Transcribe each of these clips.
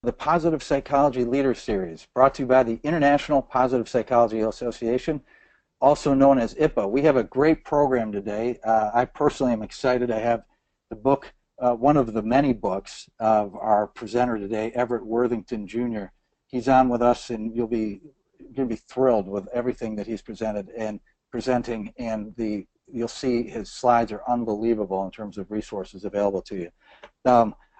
The Positive Psychology Leader Series, brought to you by the International Positive Psychology Association, also known as IPA. We have a great program today. I personally am excited. I have the book, one of the many books of our presenter today, Everett Worthington Jr. He's on with us, and you'll be thrilled with everything that he's presented and presenting, and you'll see his slides are unbelievable in terms of resources available to you.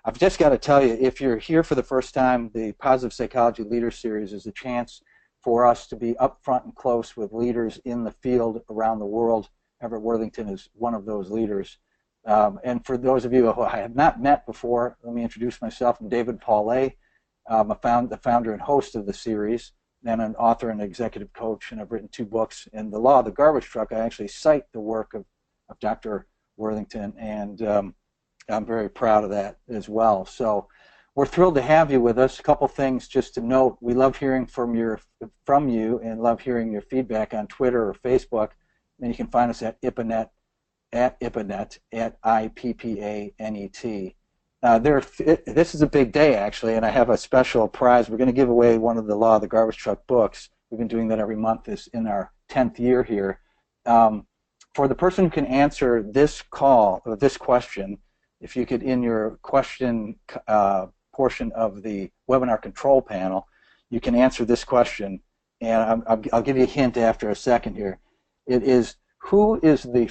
I've just got to tell you, if you're here for the first time, the Positive Psychology Leader Series is a chance for us to be up front and close with leaders in the field around the world. Everett Worthington is one of those leaders. And for those of you who I have not met before, let me introduce myself. I'm David Paulet. I'm the founder and host of the series, and an author and executive coach, and I've written 2 books. In The Law of the Garbage Truck, I actually cite the work of Dr. Worthington, and I'm very proud of that as well. So we're thrilled to have you with us. A couple things just to note. We love hearing from you and love hearing your feedback on Twitter or Facebook. And you can find us at IPANET, at IPPANET. This is a big day, actually, and I have a special prize. We're going to give away one of the Law of the Garbage Truck books. We've been doing that every month. This in our 10th year here. For the person who can answer this question, if you could, in your question portion of the webinar control panel, you can answer this question, and I'll give you a hint after a second here. It is, who is the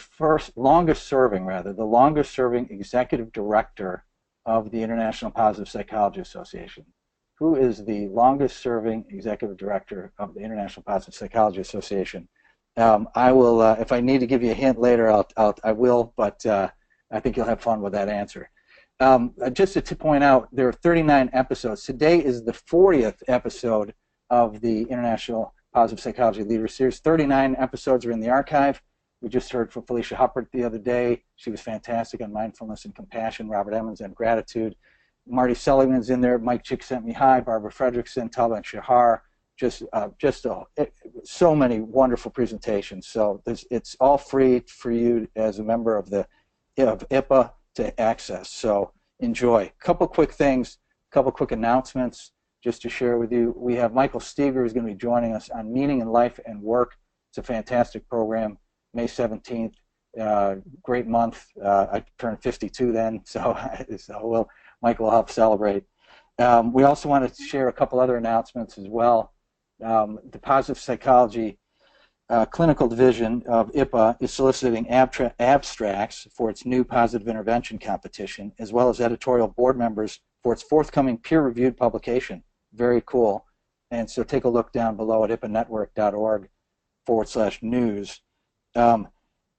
longest serving executive director of the International Positive Psychology Association? Who is the longest serving executive director of the International Positive Psychology Association? I will, if I need to give you a hint later, I will, but I think you'll have fun with that answer. Just to point out, there are 39 episodes. Today is the 40th episode of the International Positive Psychology Leader Series. 39 episodes are in the archive. We just heard from Felicia Huppert the other day. She was fantastic on mindfulness and compassion. Robert Emmons on gratitude. Marty Sullivan's in there. Mike Chick sent me hi. Barbara Fredrickson, Talbot Shahar. So many wonderful presentations. So it's all free for you as a member of IPA to access. So enjoy. A couple quick things, a couple quick announcements just to share with you. We have Michael Steger who's going to be joining us on Meaning in Life and Work. It's a fantastic program. May 17th, great month. I turned 52 then, so Michael will help celebrate. We also want to share a couple other announcements as well. The Positive Psychology Clinical Division of IPA is soliciting abstracts for its new positive intervention competition, as well as editorial board members for its forthcoming peer-reviewed publication. Very cool. And so take a look down below at ipanetwork.org/news.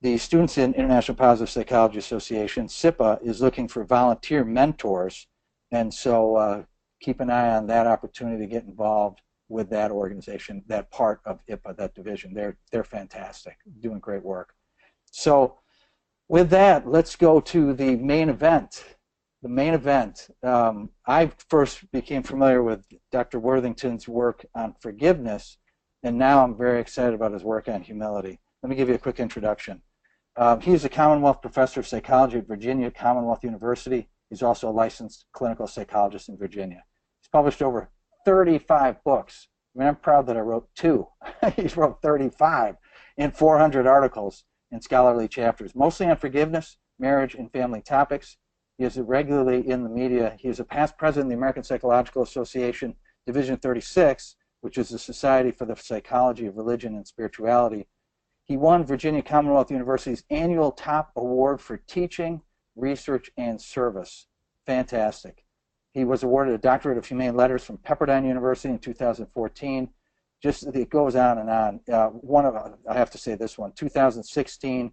The Students in International Positive Psychology Association, SIPA, is looking for volunteer mentors, and so keep an eye on that opportunity to get involved with that organization, that part of IPA, that division. They're fantastic, doing great work. So with that, let's go to the main event. The main event. I first became familiar with Dr. Worthington's work on forgiveness, and now I'm very excited about his work on humility. Let me give you a quick introduction. He's a Commonwealth Professor of Psychology at Virginia Commonwealth University. He's also a licensed clinical psychologist in Virginia. He's published over 35 books. I mean, I'm proud that I wrote 2. He wrote 35 and 400 articles in scholarly chapters, mostly on forgiveness, marriage, and family topics. He is regularly in the media. He is a past president of the American Psychological Association, Division 36, which is the Society for the Psychology of Religion and Spirituality. He won Virginia Commonwealth University's annual top award for teaching, research, and service. Fantastic. He was awarded a Doctorate of Humane Letters from Pepperdine University in 2014. Just, it goes on and on. I have to say this one, 2016,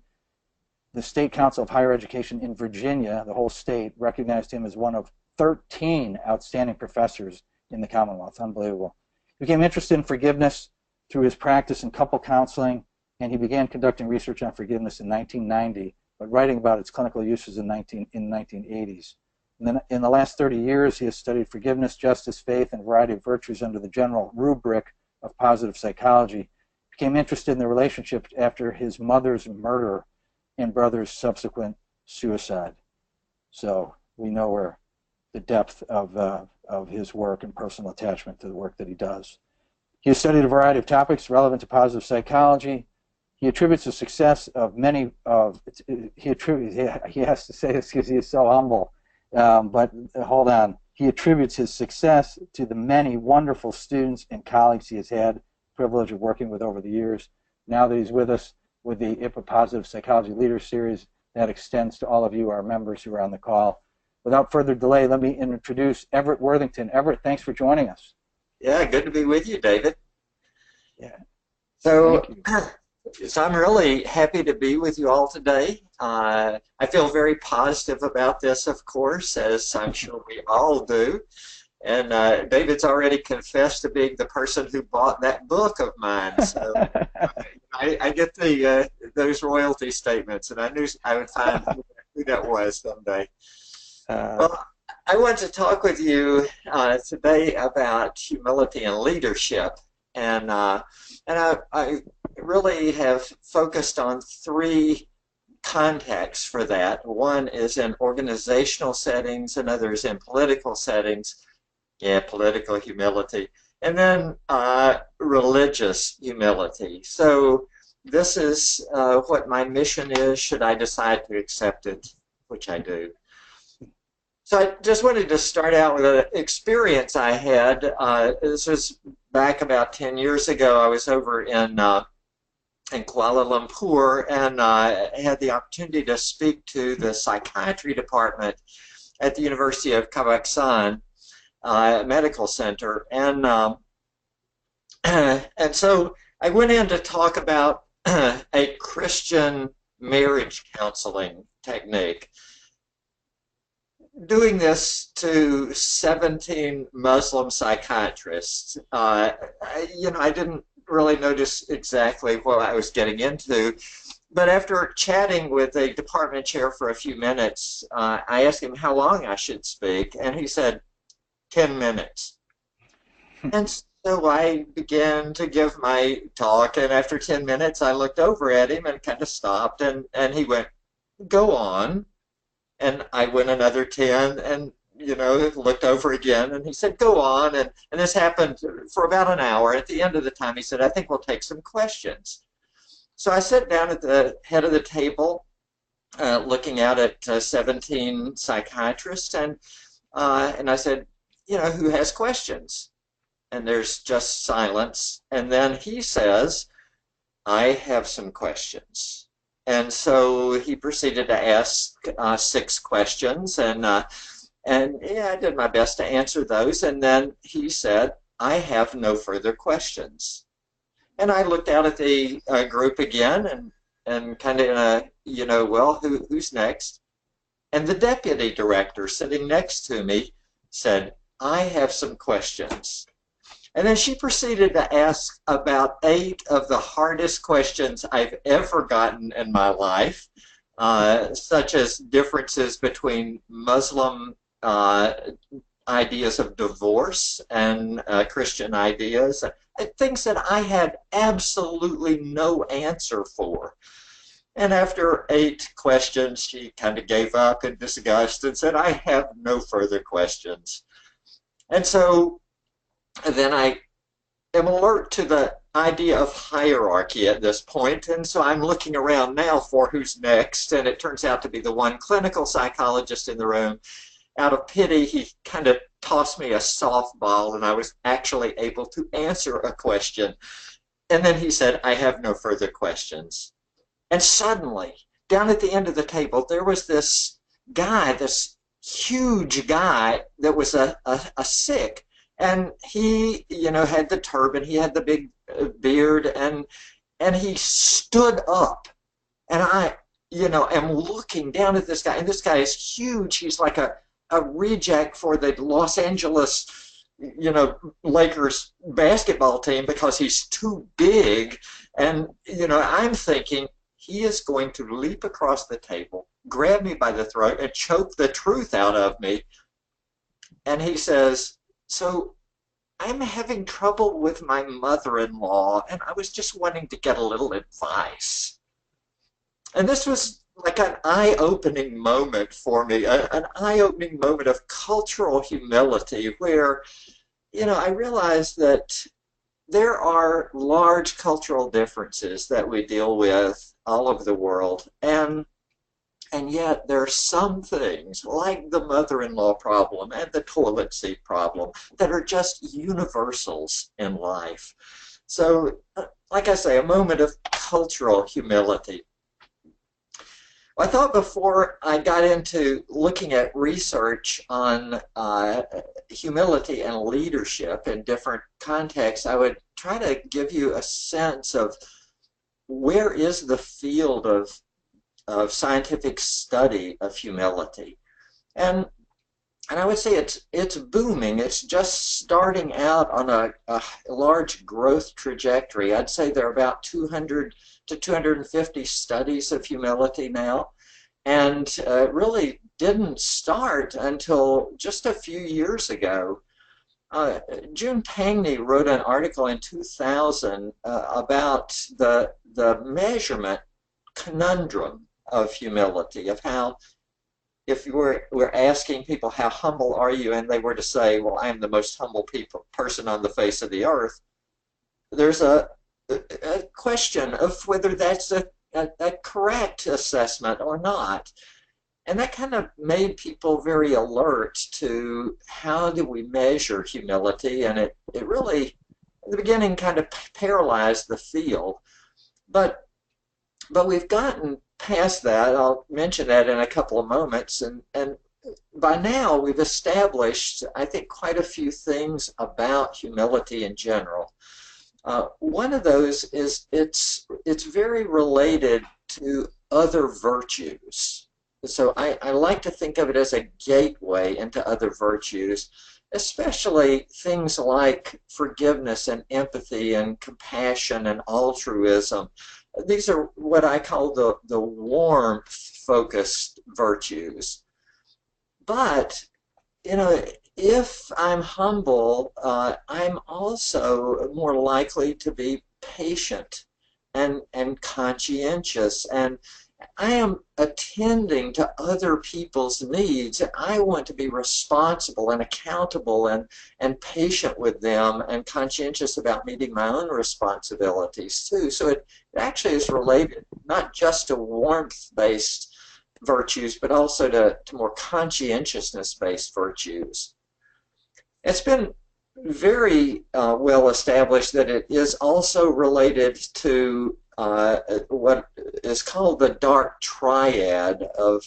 the State Council of Higher Education in Virginia, the whole state, recognized him as one of 13 outstanding professors in the Commonwealth. Unbelievable. He became interested in forgiveness through his practice in couple counseling, and he began conducting research on forgiveness in 1990, but writing about its clinical uses in the 1980s. And then in the last 30 years, he has studied forgiveness, justice, faith, and a variety of virtues under the general rubric of positive psychology. He became interested in the relationship after his mother's murder and brother's subsequent suicide. So we know where the depth of his work and personal attachment to the work that he does. He has studied a variety of topics relevant to positive psychology. He attributes the success of many of he has to say this because he is so humble, but hold on. He attributes his success to the many wonderful students and colleagues he has had the privilege of working with over the years. Now that he's with us with the IPA Positive Psychology Leaders Series, that extends to all of you, our members who are on the call. Without further delay, let me introduce Everett Worthington. Everett, thanks for joining us. Yeah, good to be with you, David. Yeah. So, I'm really happy to be with you all today. I feel very positive about this, of course, as I'm sure we all do. And David's already confessed to being the person who bought that book of mine. So I get those royalty statements, and I knew I would find who that was someday. Well, I want to talk with you today about humility and leadership, and I really have focused on three contexts for that. One is in organizational settings, another is in political settings. Yeah, political humility, and then religious humility. So this is what my mission is, should I decide to accept it, which I do. So I just wanted to start out with an experience I had. This was back about 10 years ago. I was over in Kuala Lumpur, and I had the opportunity to speak to the psychiatry department at the University of Kazakhstan Medical Center, and so I went in to talk about a Christian marriage counseling technique. Doing this to 17 Muslim psychiatrists, I didn't really notice exactly what I was getting into, but after chatting with the department chair for a few minutes, I asked him how long I should speak, and he said 10 minutes. And so I began to give my talk, and after 10 minutes I looked over at him and kind of stopped, and he went, "Go on." And I went another 10 and, looked over again, and he said, "Go on." And this happened for about an hour. At the end of the time, he said, "I think we'll take some questions." So I sat down at the head of the table, looking out at 17 psychiatrists, and I said, "Who has questions?" And there's just silence. And then he says, "I have some questions." And so he proceeded to ask 6 questions, and yeah, I did my best to answer those. And then he said, "I have no further questions." And I looked out at the group again, and kind of in a, well, who's next? And the deputy director sitting next to me said, "I have some questions." And then she proceeded to ask about 8 of the hardest questions I've ever gotten in my life, such as differences between Muslim ideas of divorce and Christian ideas, things that I had absolutely no answer for. And after 8 questions, she kind of gave up in disgust and said, "I have no further questions." And so then I am alert to the idea of hierarchy at this point, and so I'm looking around now for who's next, and it turns out to be the one clinical psychologist in the room. Out of pity, he kind of tossed me a softball, and I was actually able to answer a question. And then he said, "I have no further questions." And suddenly, down at the end of the table, there was this guy, this huge guy that was a Sikh. And he, had the turban, he had the big beard, and he stood up. And I, am looking down at this guy, and this guy is huge. He's like a reject for the Los Angeles, Lakers basketball team because he's too big. And, I'm thinking he is going to leap across the table, grab me by the throat, and choke the truth out of me. And he says, "So I'm having trouble with my mother-in-law, and I was just wanting to get a little advice." And this was like an eye-opening moment for me, an eye-opening moment of cultural humility where, I realized that there are large cultural differences that we deal with all over the world, and yet there are some things like the mother-in-law problem and the toilet seat problem that are just universals in life. So, like I say, a moment of cultural humility. I thought before I got into looking at research on humility and leadership in different contexts, I would try to give you a sense of where is the field of scientific study of humility. And and I would say it's booming. It's just starting out on a large growth trajectory. I'd say there are about 200 to 250 studies of humility now, and really didn't start until just a few years ago. June Tangney wrote an article in 2000 about the measurement conundrum of humility, of how if we're asking people how humble are you, and they were to say, well, I am the most humble person on the face of the earth, there's a question of whether that's a correct assessment or not. And that kind of made people very alert to how do we measure humility, and it really, in the beginning, kind of paralyzed the field. But we've gotten past that. I'll mention that in a couple of moments. And by now, we've established, I think, quite a few things about humility in general. One of those is it's very related to other virtues. So I like to think of it as a gateway into other virtues, especially things like forgiveness and empathy and compassion and altruism. These are what I call the warmth-focused virtues. But, if I'm humble, I'm also more likely to be patient and conscientious, and I am attending to other people's needs. I want to be responsible and accountable and patient with them and conscientious about meeting my own responsibilities too. So it actually is related not just to warmth-based virtues, but also to more conscientiousness-based virtues. It's been very well established that it is also related to what is called the dark triad of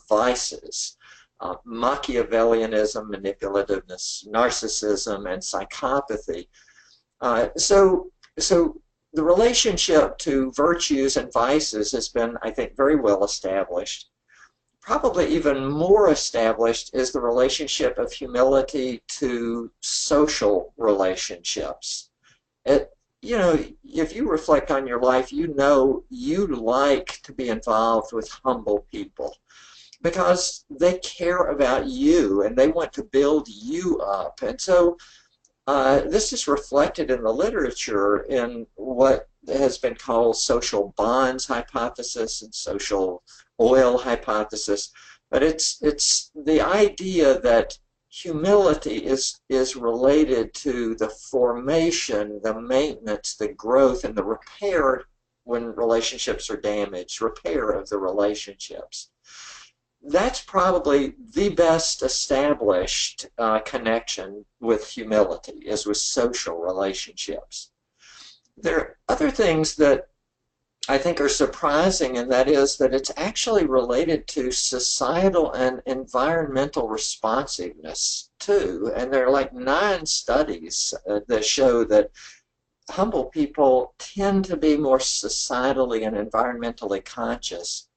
vices. Machiavellianism, manipulativeness, narcissism, and psychopathy. So the relationship to virtues and vices has been, I think, very well established. Probably even more established is the relationship of humility to social relationships. If you reflect on your life, you like to be involved with humble people because they care about you and they want to build you up. And so this is reflected in the literature in what has been called social bonds hypothesis and social oil hypothesis. But it's the idea that humility is related to the formation, the maintenance, the growth, and the repair when relationships are damaged, repair of the relationships. That's probably the best established connection with humility, is with social relationships. There are other things that I think are surprising, and that is that it's actually related to societal and environmental responsiveness too. And there are like 9 studies that show that humble people tend to be more societally and environmentally conscious.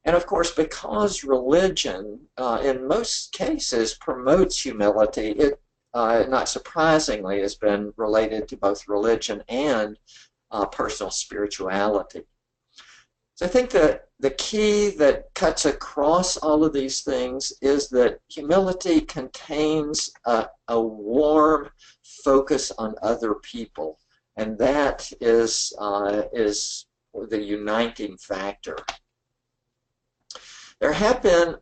And of course, because religion in most cases promotes humility, it not surprisingly has been related to both religion and personal spirituality. So I think that the key that cuts across all of these things is that humility contains a warm focus on other people, and that is the uniting factor. There have been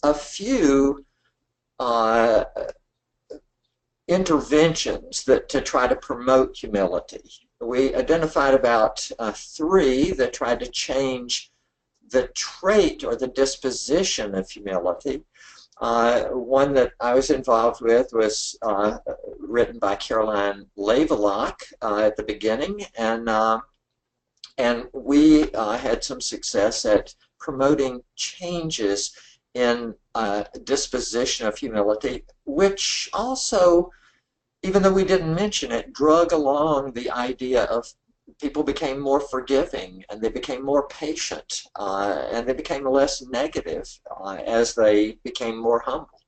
a few uh, interventions that to try to promote humility. We identified about three that tried to change the trait or the disposition of humility. One that I was involved with was written by Caroline Levelock at the beginning, and we had some success at promoting changes in disposition of humility, which also, even though we didn't mention it, drug along the idea of people became more forgiving and they became more patient and they became less negative as they became more humble.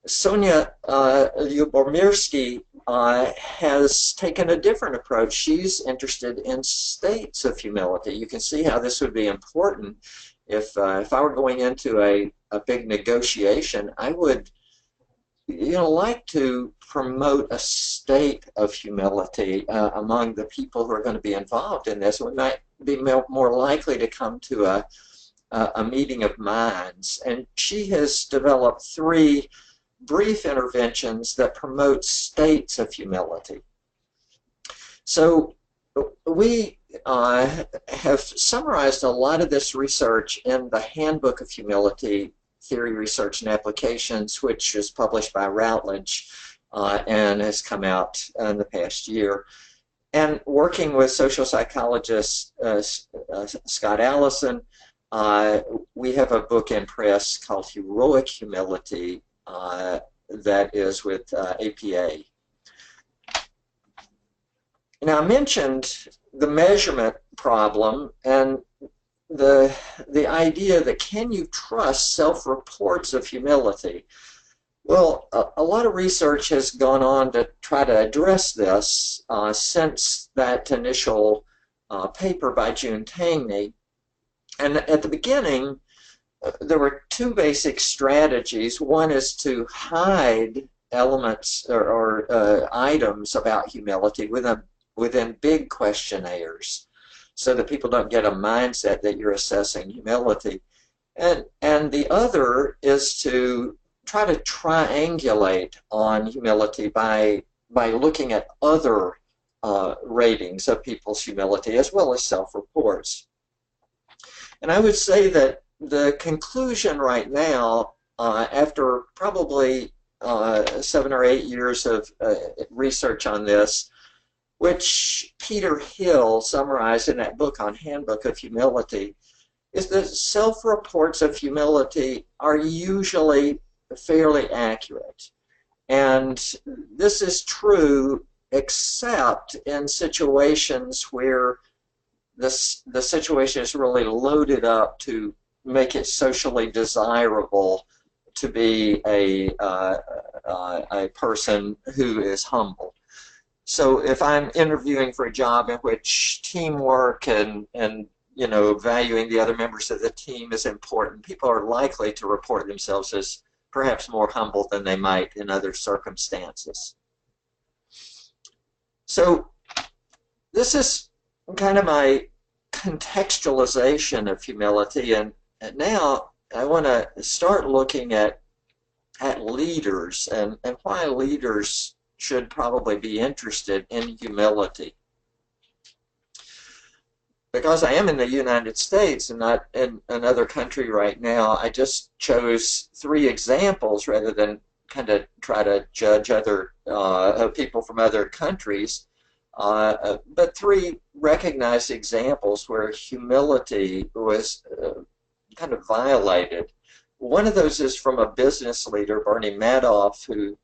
Sonia Lyubomirsky has taken a different approach. She's interested in states of humility. You can see how this would be important. If I were going into a big negotiation, I would like to promote a state of humility among the people who are going to be involved in this. We might be more likely to come to a meeting of minds. And she has developed three brief interventions that promote states of humility. So we have summarized a lot of this research in the Handbook of Humility, Theory, Research, and Applications, which is published by Routledge and has come out in the past year. And working with social psychologist Scott Allison, we have a book in press called Heroic Humility that is with APA. Now, I mentioned the measurement problem and the idea that can you trust self-reports of humility? Well, a lot of research has gone on to try to address this since that initial paper by June Tangney. And at the beginning, there were two basic strategies. One is to hide elements or items about humility within big questionnaires so that people don't get a mindset that you're assessing humility. And the other is to try to triangulate on humility by looking at other ratings of people's humility as well as self-reports. And I would say that the conclusion right now, after probably 7 or 8 years of research on this, which Peter Hill summarized in that book on Handbook of Humility, is that self-reports of humility are usually fairly accurate. And this is true except in situations where the situation is really loaded up to make it socially desirable to be a person who is humble. So if I'm interviewing for a job in which teamwork and valuing the other members of the team is important, people are likely to report themselves as perhaps more humble than they might in other circumstances. So this is kind of my contextualization of humility, and now I want to start looking at leaders and why leaders should probably be interested in humility. Because I am in the United States and not in another country right now, I just chose 3 examples rather than kind of try to judge other people from other countries. But 3 recognized examples where humility was kind of violated. One of those is from a business leader, Bernie Madoff, who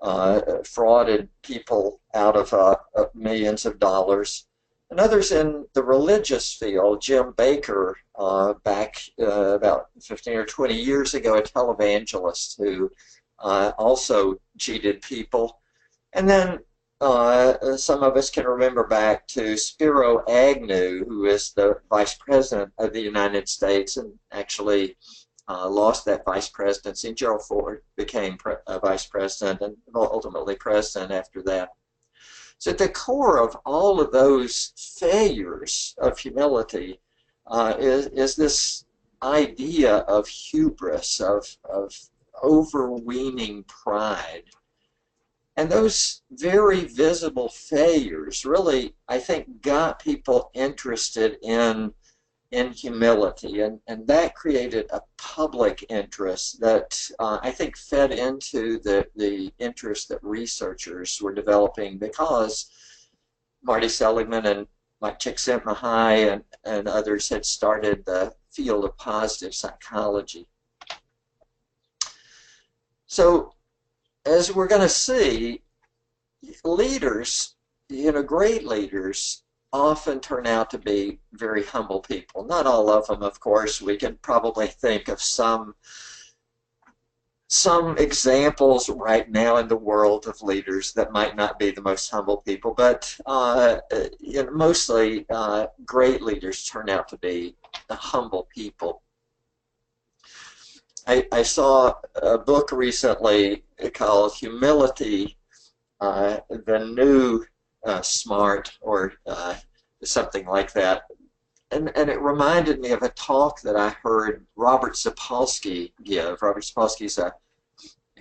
frauded people out of millions of dollars. Another's in the religious field, Jim Baker, back about 15 or 20 years ago, a televangelist who also cheated people. And then some of us can remember back to Spiro Agnew, who is the Vice President of the United States and actually lost that vice presidency. Gerald Ford became Vice President and ultimately President after that. So at the core of all of those failures of humility is this idea of hubris, of overweening pride. And those very visible failures really, I think, got people interested in humility, and that created a public interest that I think fed into the interest that researchers were developing, because Marty Seligman and like Csikszentmihalyi and others had started the field of positive psychology. So as we're going to see, leaders, great leaders often turn out to be very humble people. Not all of them, of course. We can probably think of some examples right now in the world of leaders that might not be the most humble people, but mostly great leaders turn out to be humble people. I saw a book recently called Humility, the New Smart, or something like that. And it reminded me of a talk that I heard Robert Sapolsky give. Robert Sapolsky's a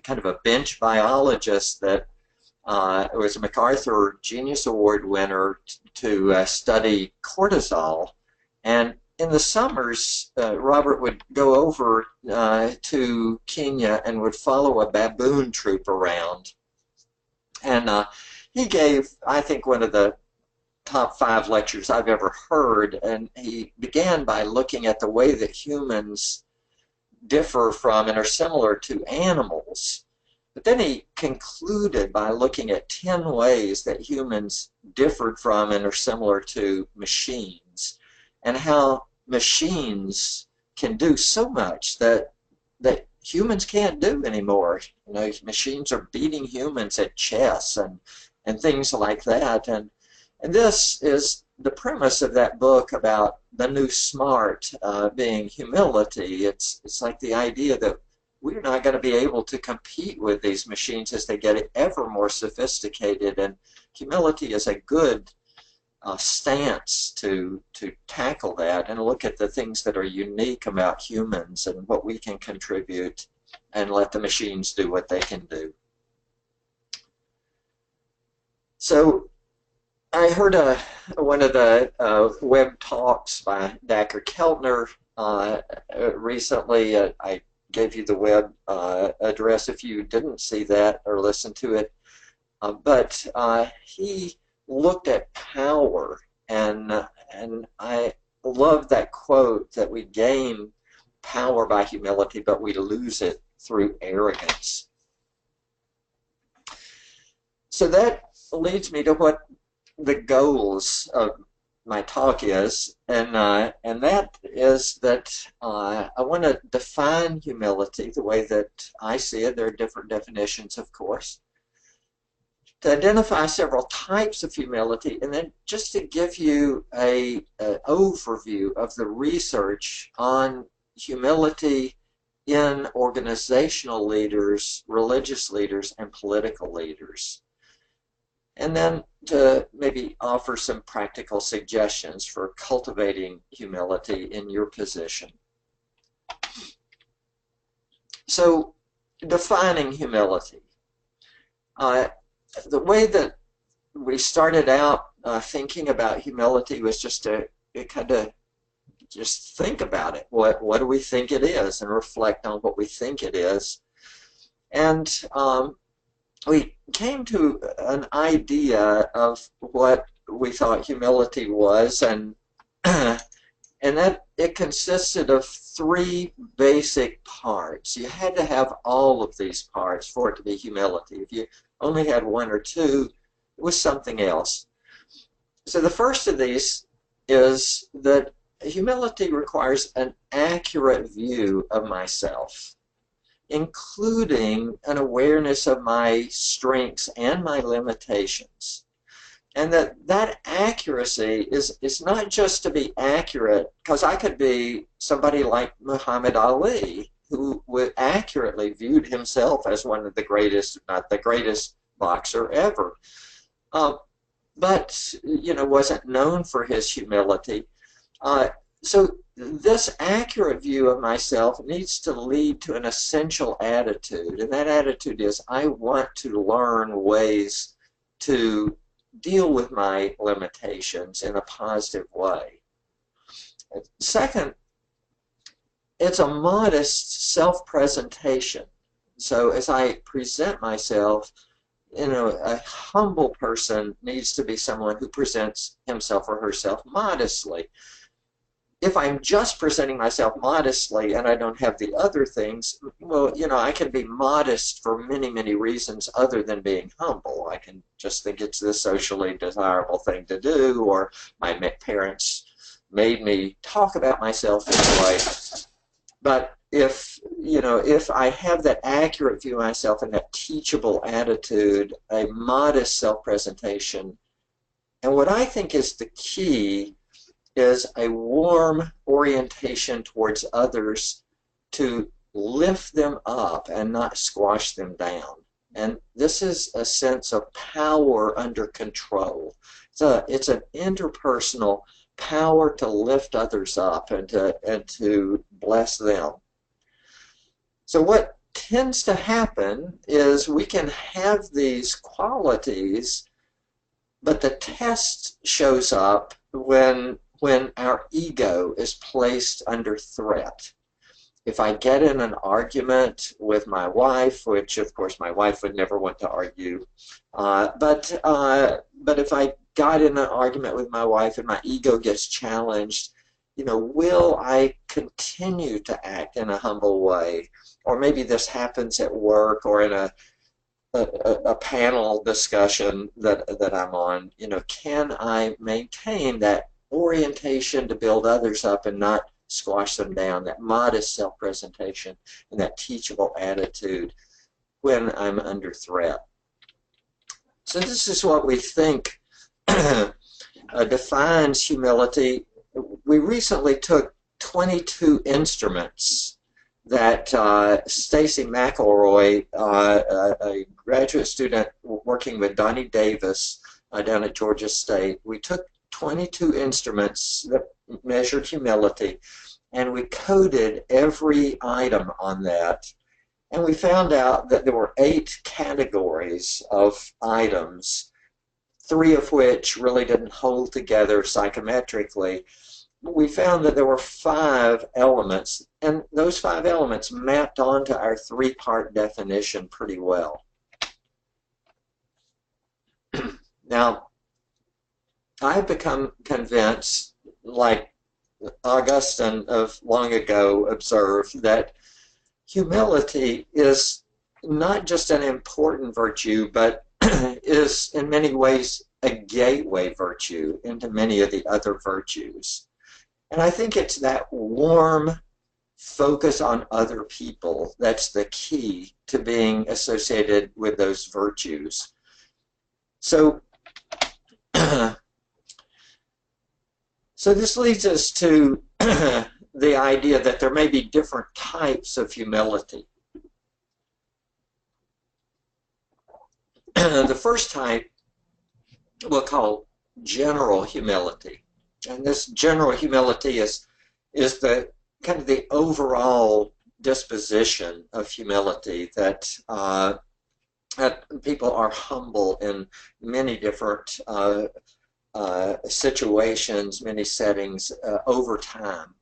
kind of a bench biologist that was a MacArthur Genius Award winner to study cortisol. And in the summers, Robert would go over to Kenya and would follow a baboon troop around. And he gave, I think, one of the top 5 lectures I've ever heard, and he began by looking at the way that humans differ from and are similar to animals. But then he concluded by looking at 10 ways that humans differed from and are similar to machines, and how machines can do so much that humans can't do anymore. Machines are beating humans at chess and things like that. And this is the premise of that book about the new smart being humility. It's like the idea that we're not going to be able to compete with these machines as they get ever more sophisticated, and humility is a good stance to tackle that and look at the things that are unique about humans and what we can contribute, and let the machines do what they can do. So I heard one of the web talks by Dacher Keltner recently. I gave you the web address if you didn't see that or listen to it. But he looked at power, and I love that quote that we gain power by humility, but we lose it through arrogance. So that leads me to what the goals of my talk is, and that is that I want to define humility the way that I see it. There are different definitions, of course. To identify several types of humility, and then just to give you an overview of the research on humility in organizational leaders, religious leaders, and political leaders. And then to maybe offer some practical suggestions for cultivating humility in your position. So, defining humility. The way that we started out thinking about humility was just to kind of just think about it. What do we think it is, and reflect on what we think it is. And we came to an idea of what we thought humility was, and that it consisted of 3 basic parts. You had to have all of these parts for it to be humility. If you only had 1 or 2, it was something else. So the first of these is that humility requires an accurate view of myself, including an awareness of my strengths and my limitations. And that accuracy is not just to be accurate, because I could be somebody like Muhammad Ali, who accurately viewed himself as one of the greatest, if not the greatest boxer ever. But, wasn't known for his humility. So this accurate view of myself needs to lead to an essential attitude, and that attitude is I want to learn ways to deal with my limitations in a positive way. Second, it's a modest self-presentation. So as I present myself, a humble person needs to be someone who presents himself or herself modestly. If I'm just presenting myself modestly and I don't have the other things, well, I can be modest for many, many reasons other than being humble. I can just think it's the socially desirable thing to do, or my parents made me talk about myself this way. But if I have that accurate view of myself and that teachable attitude, a modest self-presentation, and what I think is the key is a warm orientation towards others to lift them up and not squash them down. And this is a sense of power under control. It's an interpersonal power to lift others up and to bless them. So what tends to happen is we can have these qualities, but the test shows up when our ego is placed under threat. If I get in an argument with my wife, which of course my wife would never want to argue, but if I got in an argument with my wife and my ego gets challenged, will I continue to act in a humble way? Or maybe this happens at work or in a panel discussion that I'm on. Can I maintain that orientation to build others up and not squash them down, that modest self-presentation and that teachable attitude when I'm under threat? So this is what we think defines humility. We recently took 22 instruments that Stacy McElroy, a graduate student working with Donnie Davis down at Georgia State, we took 22 instruments that measured humility, and we coded every item on that. And we found out that there were 8 categories of items, 3 of which really didn't hold together psychometrically. We found that there were 5 elements, and those 5 elements mapped onto our 3-part definition pretty well. Now, I've become convinced, like Augustine of long ago observed, that humility is not just an important virtue, but is in many ways a gateway virtue into many of the other virtues. And I think it's that warm focus on other people that's the key to being associated with those virtues. So, so this leads us to the idea that there may be different types of humility. The first type we'll call general humility. And this general humility is the kind of the overall disposition of humility, that people are humble in many different situations, many settings over time.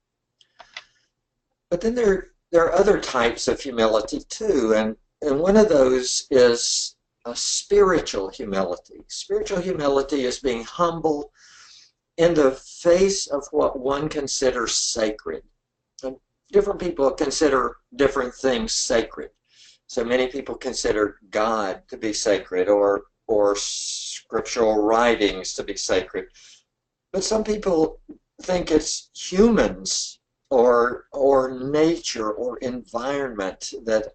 But then there are other types of humility too, and one of those is a spiritual humility. Spiritual humility is being humble in the face of what one considers sacred. And different people consider different things sacred. So many people consider God to be sacred, or scriptural writings to be sacred. But some people think it's humans or nature or environment that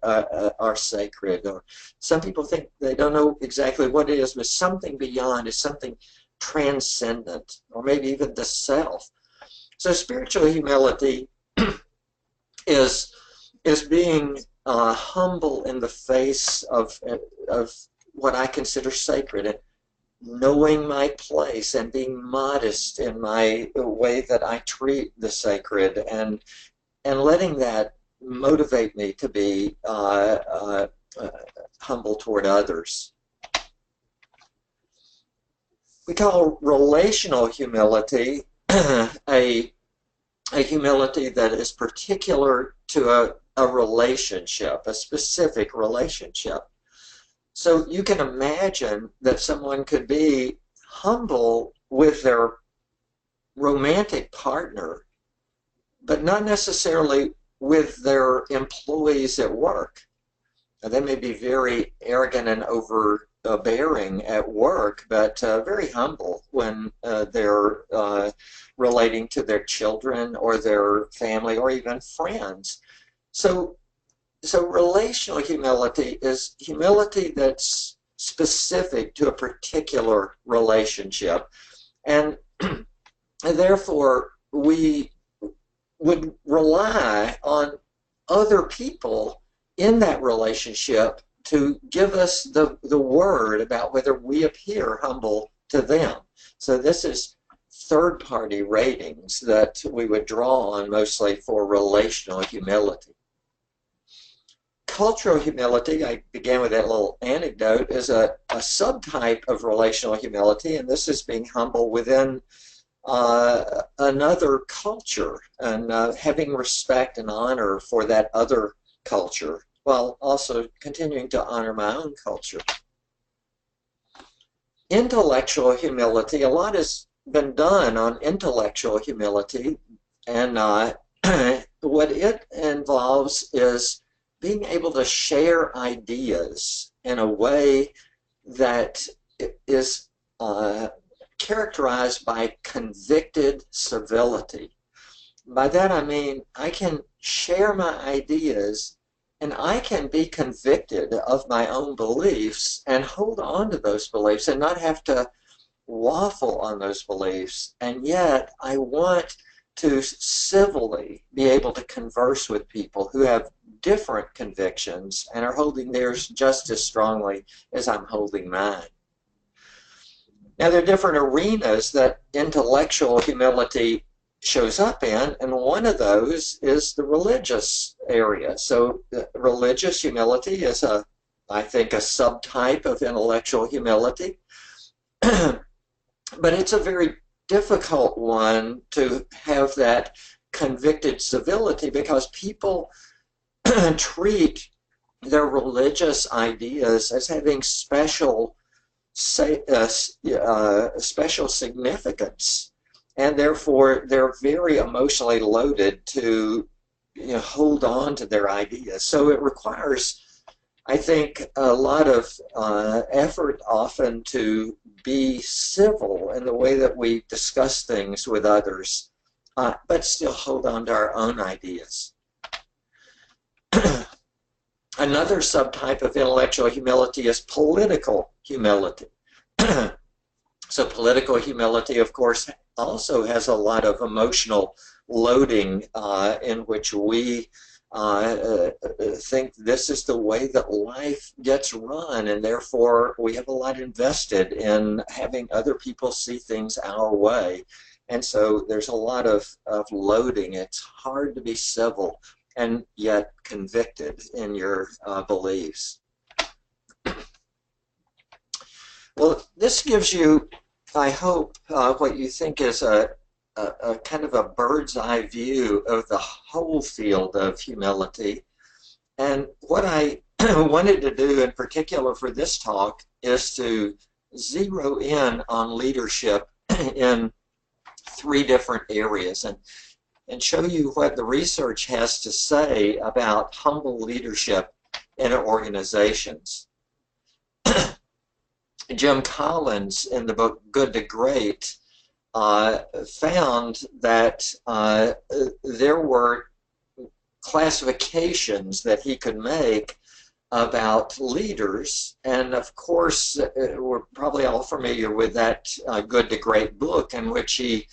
are sacred. Or some people think, they don't know exactly what it is, but something beyond is something transcendent, or maybe even the self. So spiritual humility is being humble in the face of what I consider sacred. knowing my place and being modest in my way that I treat the sacred, and letting that motivate me to be humble toward others. We call relational humility a humility that is particular to a relationship, a specific relationship. So you can imagine that someone could be humble with their romantic partner, but not necessarily with their employees at work. Now, they may be very arrogant and overbearing at work, but very humble when they're relating to their children or their family or even friends. So, so relational humility is humility that's specific to a particular relationship. And therefore, we would rely on other people in that relationship to give us the word about whether we appear humble to them. So this is third-party ratings that we would draw on mostly for relational humility. Cultural humility, I began with that little anecdote, is a subtype of relational humility, and this is being humble within another culture and having respect and honor for that other culture, while also continuing to honor my own culture. Intellectual humility, a lot has been done on intellectual humility, and what it involves is being able to share ideas in a way that is characterized by convicted civility. By that I mean I can share my ideas and I can be convicted of my own beliefs and hold on to those beliefs and not have to waffle on those beliefs. And yet I want to civilly be able to converse with people who have different convictions and are holding theirs just as strongly as I'm holding mine. Now, there are different arenas that intellectual humility shows up in, and one of those is the religious area. So religious humility is, I think, a subtype of intellectual humility. But it's a very difficult one to have that convicted civility because people treat their religious ideas as having special significance, and therefore they're very emotionally loaded to hold on to their ideas. So it requires, I think, a lot of effort often to be civil in the way that we discuss things with others, but still hold on to our own ideas. Another subtype of intellectual humility is political humility. So political humility, of course, also has a lot of emotional loading in which we think this is the way that life gets run, and therefore we have a lot invested in having other people see things our way. And so there's a lot of loading. It's hard to be civil and yet convicted in your beliefs. Well, this gives you, I hope, what you think is a kind of a bird's eye view of the whole field of humility. And what I wanted to do in particular for this talk is to zero in on leadership in 3 different areas and show you what the research has to say about humble leadership in organizations. Jim Collins, in the book Good to Great, found that there were classifications that he could make about leaders, and of course we're probably all familiar with that Good to Great book, in which he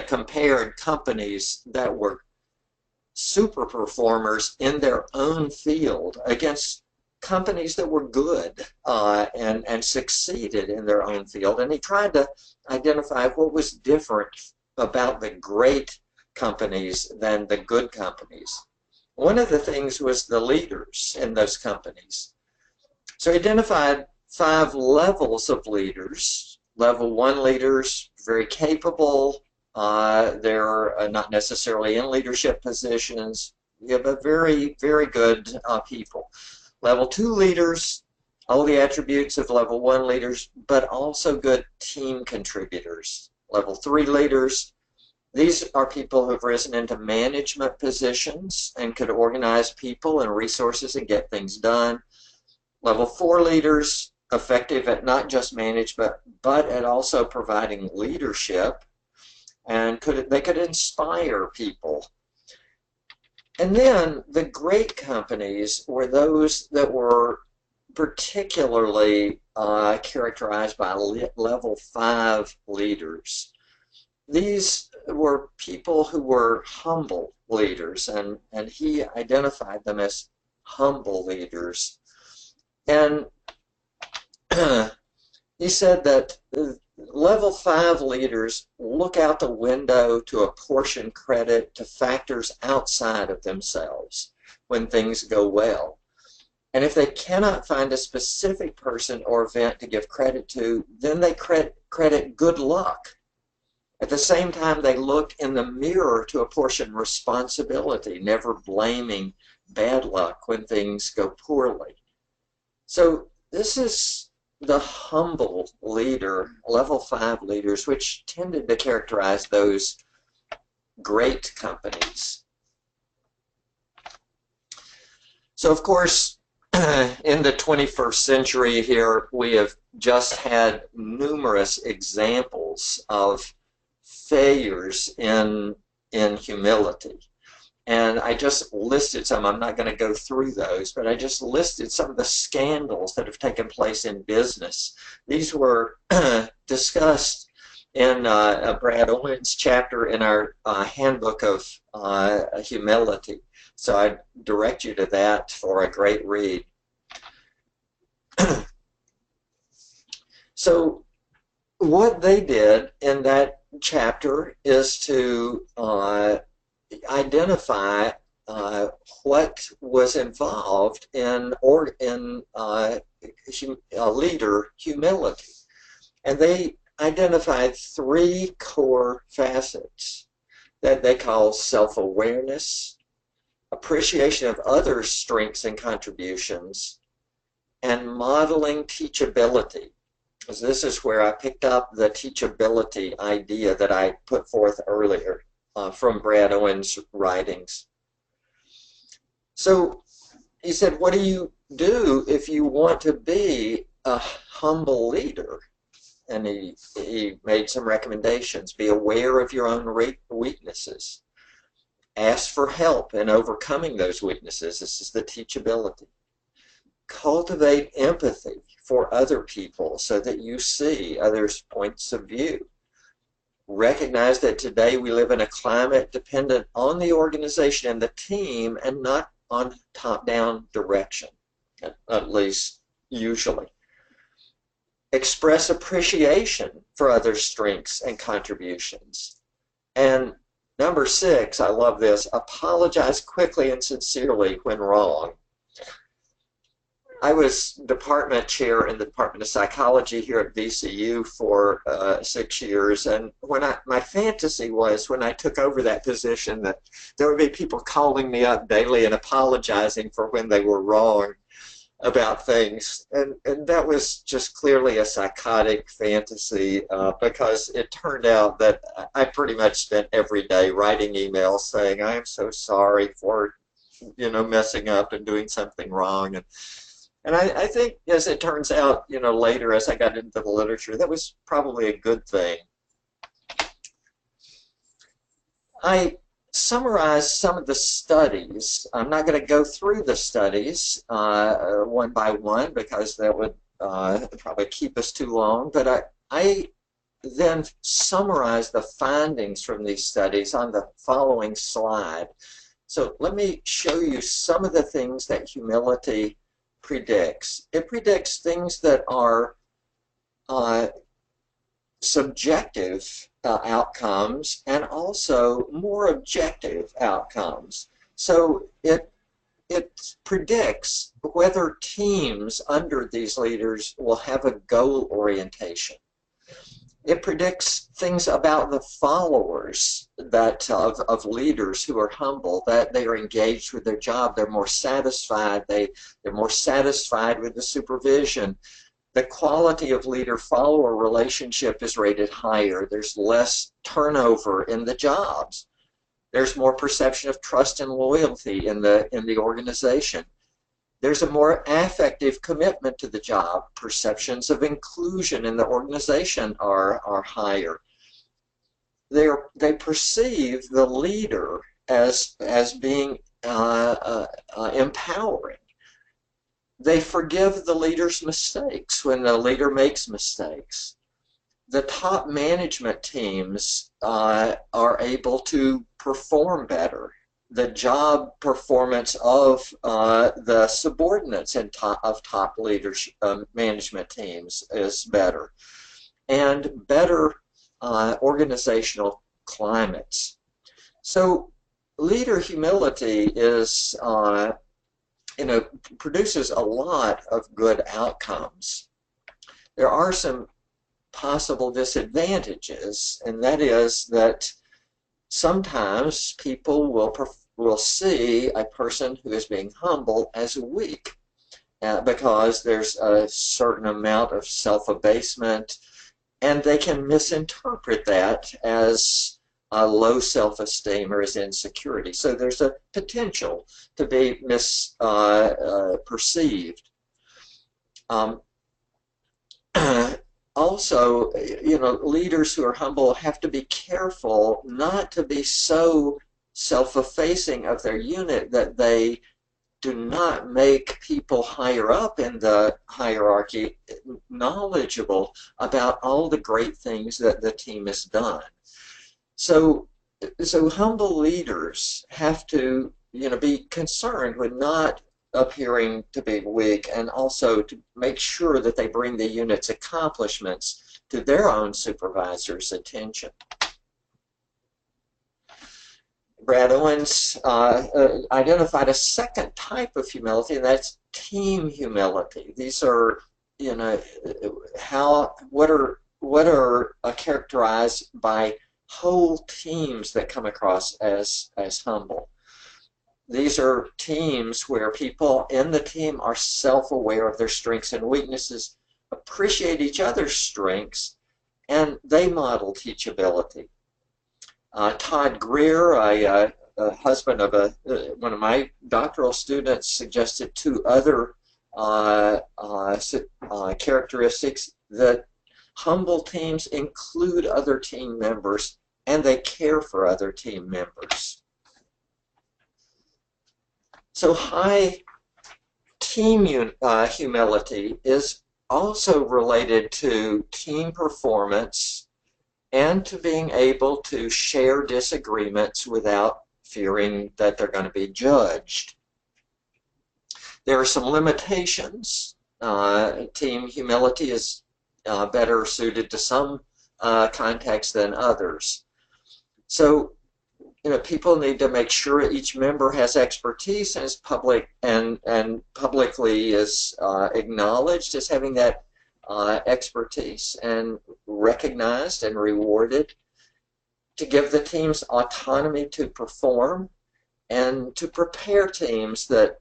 compared companies that were super performers in their own field against companies that were good and succeeded in their own field, and he tried to identify what was different about the great companies than the good companies. One of the things was the leaders in those companies. So he identified 5 levels of leaders. Level 1 leaders, very capable. They're not necessarily in leadership positions. You have a very, very good people. Level 2 leaders, all the attributes of level 1 leaders, but also good team contributors. Level 3 leaders, these are people who have risen into management positions and could organize people and resources and get things done. Level 4 leaders, effective at not just management, but at also providing leadership, and they could inspire people. And then the great companies were those that were particularly characterized by level 5 leaders. These were people who were humble leaders, and he identified them as humble leaders. And he said that level 5 leaders look out the window to apportion credit to factors outside of themselves when things go well. And if they cannot find a specific person or event to give credit to, then they credit good luck. At the same time, they look in the mirror to apportion responsibility, never blaming bad luck when things go poorly. So this is the humble leader, level 5 leaders, which tended to characterize those great companies. So of course, in the 21st century here, we have just had numerous examples of failures in humility. And I just listed some. I'm not going to go through those, but I just listed some of the scandals that have taken place in business. These were discussed in Brad Owen's chapter in our handbook of humility. So I direct you to that for a great read. So what they did in that chapter is to identify what was involved in leader humility. And they identified 3 core facets that they call self-awareness, appreciation of others' strengths and contributions, and modeling teachability. Because this is where I picked up the teachability idea that I put forth earlier from Brad Owen's writings. So he said, what do you do if you want to be a humble leader? And he made some recommendations. Be aware of your own weaknesses. Ask for help in overcoming those weaknesses. This is the teachability. Cultivate empathy for other people so that you see others' points of view. Recognize that today we live in a climate dependent on the organization and the team and not on top-down direction, at least usually. Express appreciation for others' strengths and contributions. And number 6, I love this, apologize quickly and sincerely when wrong. I was department chair in the Department of Psychology here at VCU for 6 years, and my fantasy was when I took over that position that there would be people calling me up daily and apologizing for when they were wrong about things, and that was just clearly a psychotic fantasy because it turned out that I pretty much spent every day writing emails saying I am so sorry for messing up and doing something wrong. And I think, as it turns out, later as I got into the literature, that was probably a good thing. I summarized some of the studies. I'm not going to go through the studies one by one because that would probably keep us too long, but I then summarized the findings from these studies on the following slide. So let me show you some of the things that humility predicts? It predicts things that are uh, subjective outcomes and also more objective outcomes. So it predicts whether teams under these leaders will have a goal orientation. It predicts things about the followers that of leaders who are humble, that they are engaged with their job, they're more satisfied, they're more satisfied with the supervision. The quality of leader-follower relationship is rated higher. There's less turnover in the jobs. There's more perception of trust and loyalty in the organization. There's a more affective commitment to the job. Perceptions of inclusion in the organization are higher. They perceive the leader as being empowering. They forgive the leader's mistakes when the leader makes mistakes. The top management teams are able to perform better. The job performance of the subordinates of top leadership management teams is better, and better organizational climates. So leader humility is produces a lot of good outcomes. There are some possible disadvantages, and that is that sometimes people will see a person who is being humble as weak because there's a certain amount of self-abasement, and they can misinterpret that as a low self-esteem or as insecurity. So there's a potential to be misperceived. Also, leaders who are humble have to be careful not to be so self-effacing of their unit that they do not make people higher up in the hierarchy knowledgeable about all the great things that the team has done. So humble leaders have to be concerned with not appearing to be weak, and also to make sure that they bring the unit's accomplishments to their own supervisor's attention. Brad Owens identified a second type of humility, and that's team humility. These are, what are characterized by whole teams that come across as humble. These are teams where people in the team are self-aware of their strengths and weaknesses, appreciate each other's strengths, and they model teachability. Todd Greer, a husband of one of my doctoral students, suggested two other characteristics: that humble teams include other team members and they care for other team members. So high team humility is also related to team performance and to being able to share disagreements without fearing that they're going to be judged. There are some limitations. Team humility is better suited to some contexts than others. So people need to make sure each member has expertise and is publicly is acknowledged as having that expertise and recognized and rewarded, to give the teams autonomy to perform and to prepare teams that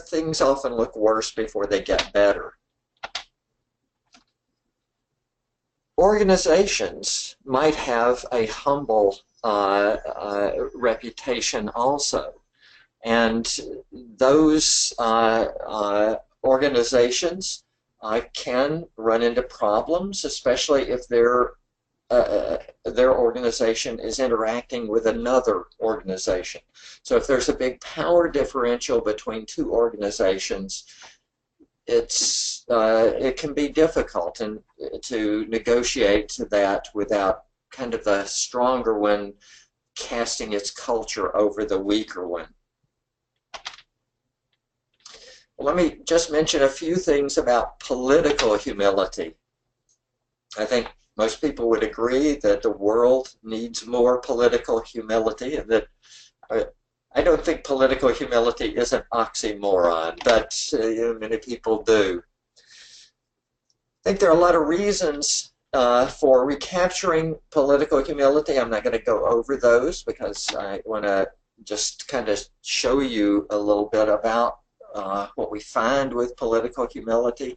things often look worse before they get better. Organizations might have a humble reputation also, and those organizations can run into problems, especially if their organization is interacting with another organization. So if there's a big power differential between two organizations, it can be difficult to negotiate that without kind of the stronger one casting its culture over the weaker one. Let me just mention a few things about political humility. I think most people would agree that the world needs more political humility, and that I don't think political humility is an oxymoron, but many people do. I think there are a lot of reasons for recapturing political humility. I'm not going to go over those because I want to just kind of show you a little bit about what we find with political humility.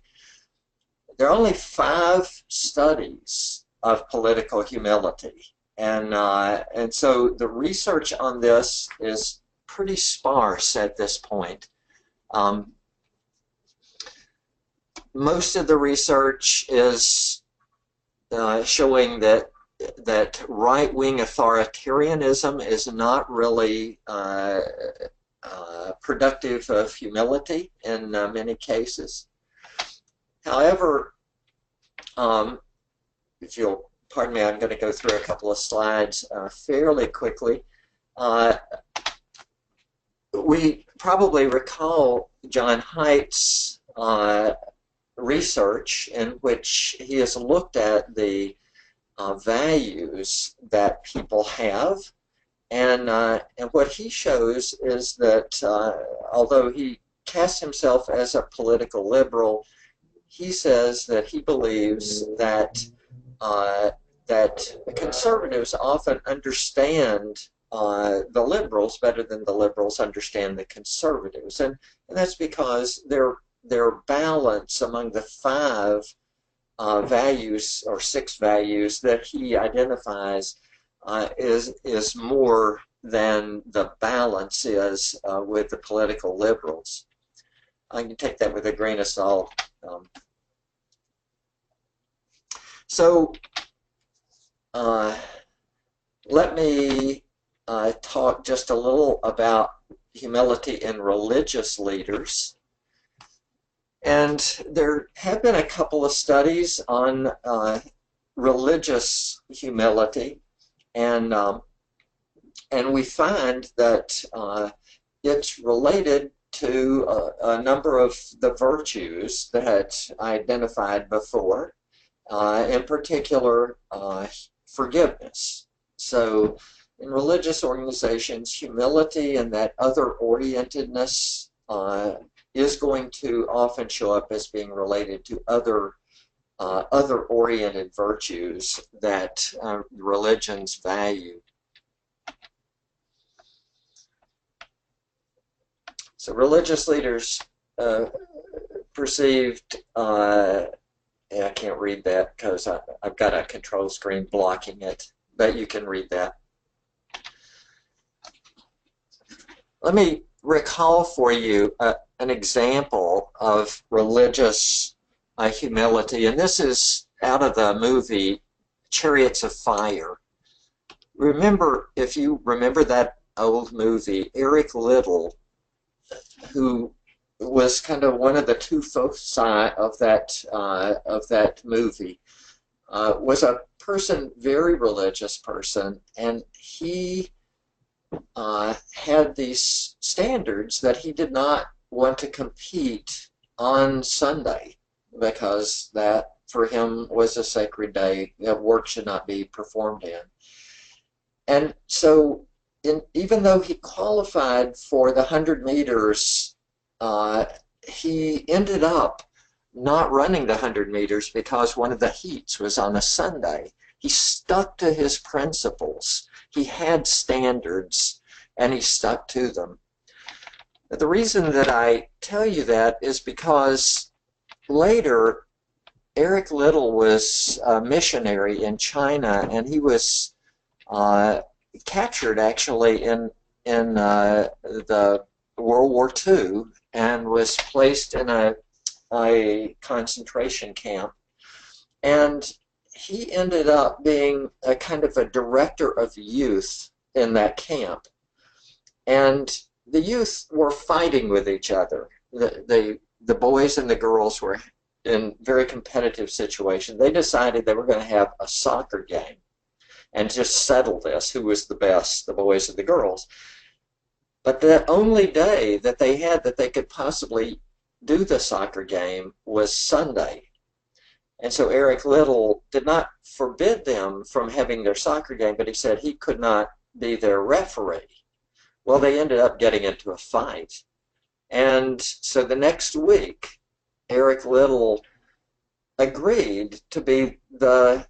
There are only 5 studies of political humility, and so the research on this is pretty sparse at this point. Most of the research is showing that right-wing authoritarianism is not really productive of humility in many cases. However, if you'll pardon me, I'm going to go through a couple of slides fairly quickly. We probably recall John Haidt's research in which he has looked at the values that people have, and what he shows is that although he casts himself as a political liberal, he says that he believes that that conservatives often understand the liberals better than the liberals understand the conservatives, and that's because their balance among the 5 values or 6 values that he identifies is more than the balance is with the political liberals. I can take that with a grain of salt. So let me talk just a little about humility in religious leaders. And there have been a couple of studies on religious humility, and we find that it's related to a number of the virtues that I identified before, in particular forgiveness. So in religious organizations, humility and that other-orientedness is going to often show up as being related to other-oriented virtues that religions value. So religious leaders perceived, I can't read that because I've got a control screen blocking it, but you can read that. Let me recall for you an example of religious humility, and this is out of the movie Chariots of Fire. Remember, if you remember that old movie, Eric Liddell, who was kind of one of the two foci of that movie, was a person, very religious person, and he had these standards that he did not want to compete on Sunday because that for him was a sacred day that work should not be performed in. And so even though he qualified for the 100 meters, he ended up not running the 100 meters because one of the heats was on a Sunday. He stuck to his principles. He had standards, and he stuck to them. But the reason that I tell you that is because later, Eric Liddell was a missionary in China, and he was captured actually in the World War II and was placed in a concentration camp. And he ended up being a kind of a director of youth in that camp. And the youth were fighting with each other. The boys and the girls were in very competitive situations. They decided they were going to have a soccer game and just settle this, who was the best, the boys or the girls. But the only day that they had that they could possibly do the soccer game was Sunday. And so Eric Little did not forbid them from having their soccer game, but he said he could not be their referee. Well, they ended up getting into a fight. And so the next week, Eric Little agreed to be the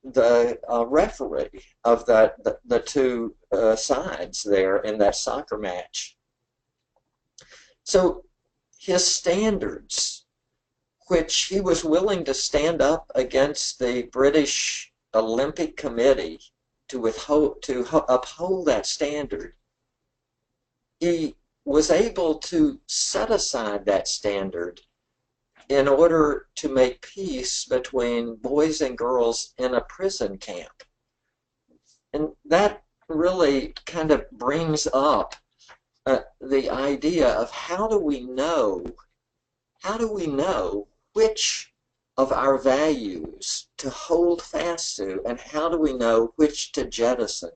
referee of the two sides there in that soccer match. So his standards, which he was willing to stand up against the British Olympic Committee to uphold that standard, he was able to set aside that standard in order to make peace between boys and girls in a prison camp. And that really kind of brings up the idea of how do we know which of our values to hold fast to, and how do we know which to jettison?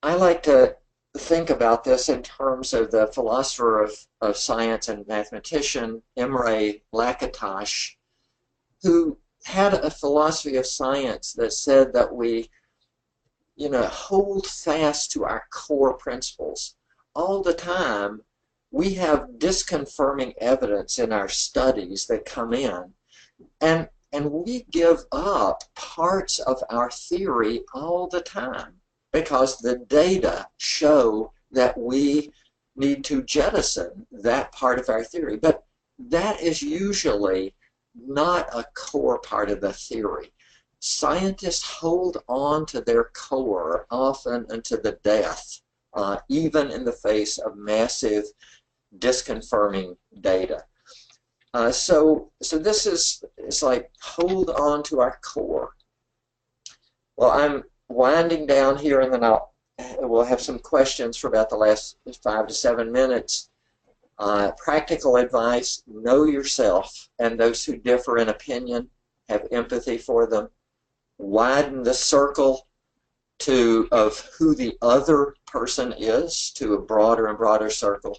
I like to think about this in terms of the philosopher of science and mathematician Imre Lakatos, who had a philosophy of science that said that we hold fast to our core principles. All the time, we have disconfirming evidence in our studies that come in, and we give up parts of our theory all the time because the data show that we need to jettison that part of our theory. But that is usually not a core part of the theory. Scientists hold on to their core often unto the death, even in the face of massive disconfirming data. So this is like hold on to our core. Well, I'm winding down here, and then we'll have some questions for about the last 5 to 7 minutes. Practical advice: know yourself and those who differ in opinion. Have empathy for them. Widen the circle of who the other person is to a broader and broader circle.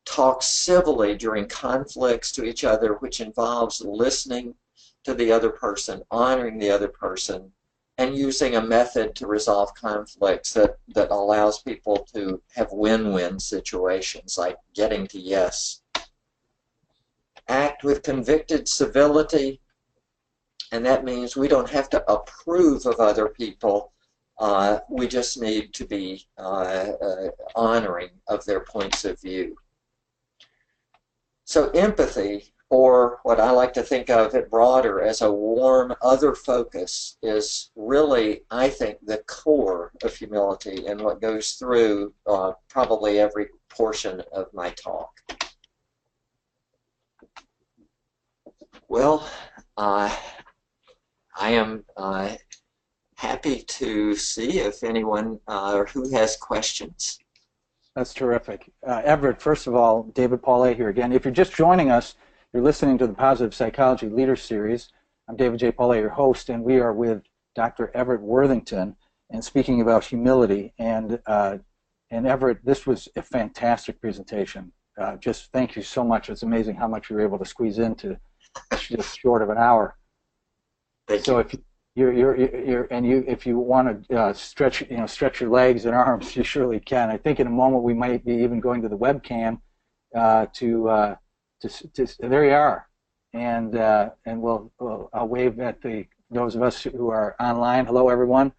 Talk civilly during conflicts to each other, which involves listening to the other person, honoring the other person, and using a method to resolve conflicts that allows people to have win-win situations, like getting to yes. Act with convicted civility, and that means we don't have to approve of other people. We just need to be honoring of their points of view. So empathy, or what I like to think of it broader as a warm other focus, is really, I think, the core of humility and what goes through probably every portion of my talk. Well, I am happy to see if anyone who has questions. That's terrific. Everett, first of all, David Paulet here again. If you're just joining us, you're listening to the Positive Psychology Leader Series. I'm David J. Paulet, your host, and we are with Dr. Everett Worthington and speaking about humility. And Everett, this was a fantastic presentation. Just thank you so much. It's amazing how much you were able to squeeze into just short of an hour. Thank so you. If if you want to stretch your legs and arms, you surely can. I think in a moment we might be even going to the webcam there you are, and I'll wave at those of us who are online. Hello, everyone.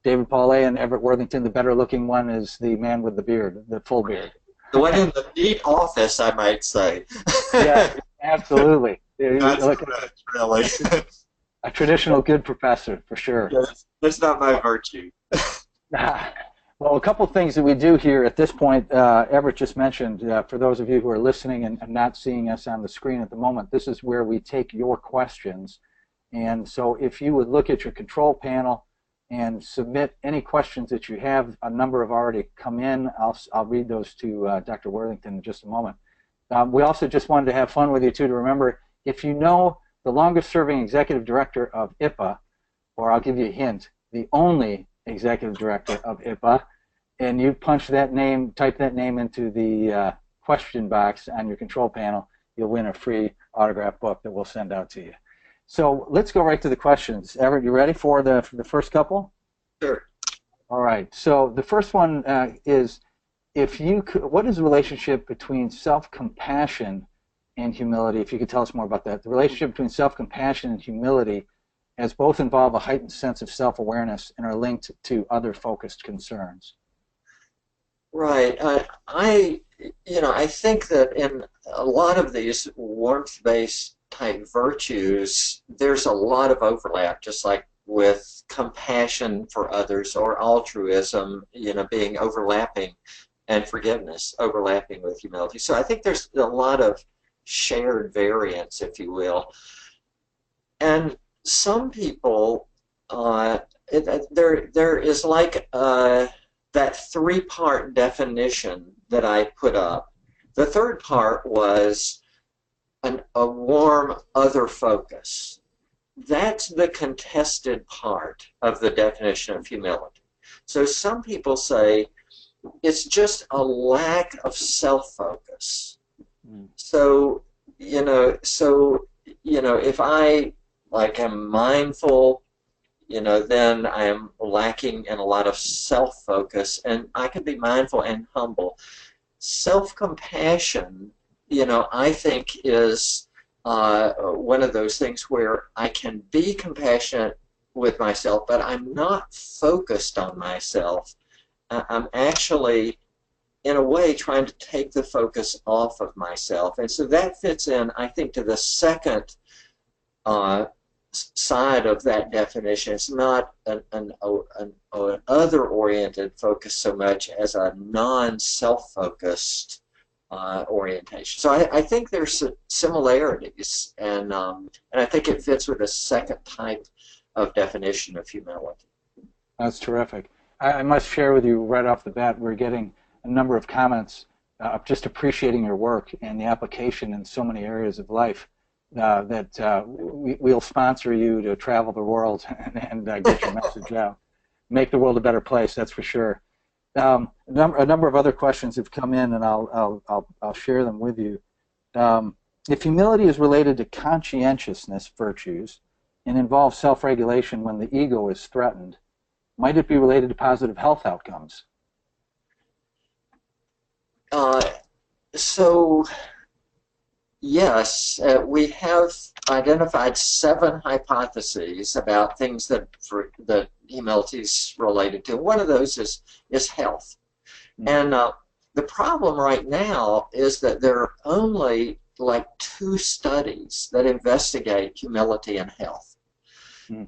David Paulet and Everett Worthington. The better looking one is the man with the beard, the full beard. The one in the neat office, I might say. Yeah, absolutely. That's really. A traditional good professor, for sure. That's not my virtue. Well, a couple things that we do here at this point, Everett just mentioned, for those of you who are listening and not seeing us on the screen at the moment, this is where we take your questions. And so if you would look at your control panel and submit any questions that you have, a number have already come in. I'll read those to Dr. Worthington in just a moment. We also just wanted to have fun with you, too, to remember, if you know the longest-serving executive director of IPA, or I'll give you a hint, the only executive director of IPA, and you punch that name, type that name into the question box on your control panel, you'll win a free autograph book that we'll send out to you. So let's go right to the questions. Everett, you ready for the first couple? Sure. All right. So the first one is, if you could, what is the relationship between self-compassion and humility? If you could tell us more about that. The relationship between self-compassion and humility, as both involve a heightened sense of self-awareness and are linked to other focused concerns. Right. I think that in a lot of these warmth-based type virtues, there's a lot of overlap, just like with compassion for others or altruism, being overlapping, and forgiveness overlapping with humility. So I think there's a lot of shared variance, if you will. And some people, there is like that three-part definition that I put up. The third part was a warm other focus. That's the contested part of the definition of humility. So some people say it's just a lack of self-focus. So, if I am mindful, then I am lacking in a lot of self-focus, and I can be mindful and humble. Self-compassion, I think is one of those things where I can be compassionate with myself, but I'm not focused on myself. I'm actually, in a way, trying to take the focus off of myself. And so that fits in, I think, to the second side of that definition. It's not an other-oriented focus so much as a non-self-focused orientation. So I think there's similarities, and I think it fits with the second type of definition of humility. That's terrific. I must share with you right off the bat, we're getting a number of comments just appreciating your work and the application in so many areas of life. We'll sponsor you to travel the world and get your message out. Make the world a better place, that's for sure. A number of other questions have come in, and I'll share them with you. If humility is related to conscientiousness virtues and involves self-regulation when the ego is threatened, might it be related to positive health outcomes? Yes, we have identified 7 hypotheses about things that humility is related to. One of those is health. And the problem right now is that there are only like 2 studies that investigate humility and health.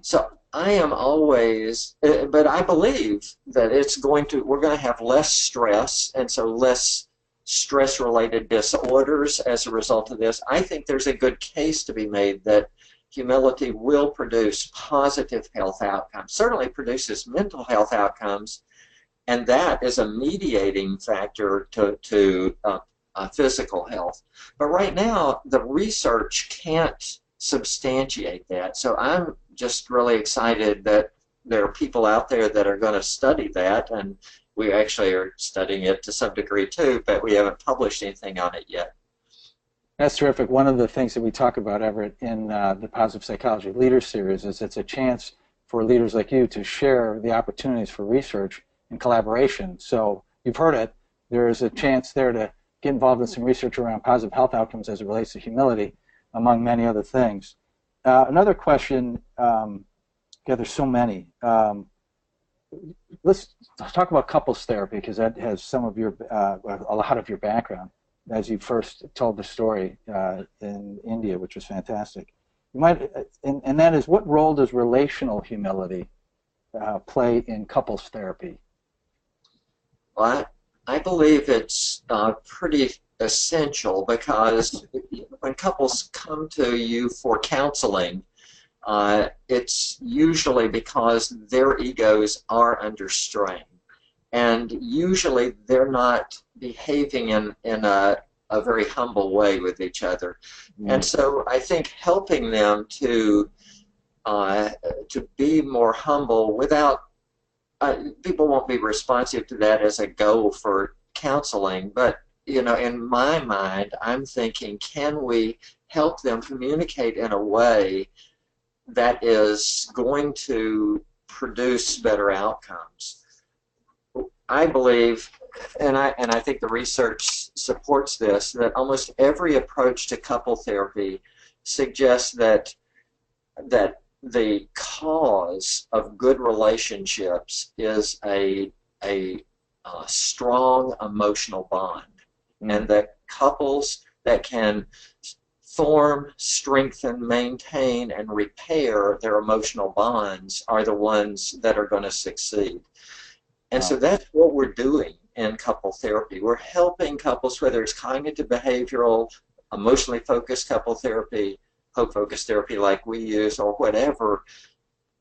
So I am always, but I believe that we're going to have less stress, and so less stress-related disorders as a result of this. I think there's a good case to be made that humility will produce positive health outcomes, certainly produces mental health outcomes, and that is a mediating factor to physical health. But right now, the research can't substantiate that. So I'm just really excited that there are people out there that are going to study that, and we actually are studying it to some degree too, but we haven't published anything on it yet. That's terrific. One of the things that we talk about, Everett, in the Positive Psychology Leaders Series is it's a chance for leaders like you to share the opportunities for research and collaboration. So you've heard it. There is a chance there to get involved in some research around positive health outcomes as it relates to humility, among many other things. Another question, there's so many. Let's talk about couples therapy, because that has some of your, a lot of your background, as you first told the story in India, which was fantastic. You might, and that is, what role does relational humility play in couples therapy? Well, I believe it's pretty essential, because when couples come to you for counseling, it's usually because their egos are under strain, and usually they're not behaving in a very humble way with each other. And so I think helping them to be more humble without people won't be responsive to that as a goal for counseling, but in my mind, I'm thinking, can we help them communicate in a way that is going to produce better outcomes? I believe, and I think the research supports this, that almost every approach to couple therapy suggests that the cause of good relationships is a strong emotional bond, and that couples that can form, strengthen, maintain, and repair their emotional bonds are the ones that are going to succeed. And so that's what we're doing in couple therapy. We're helping couples, whether it's cognitive behavioral, emotionally focused couple therapy, hope focused therapy like we use, or whatever.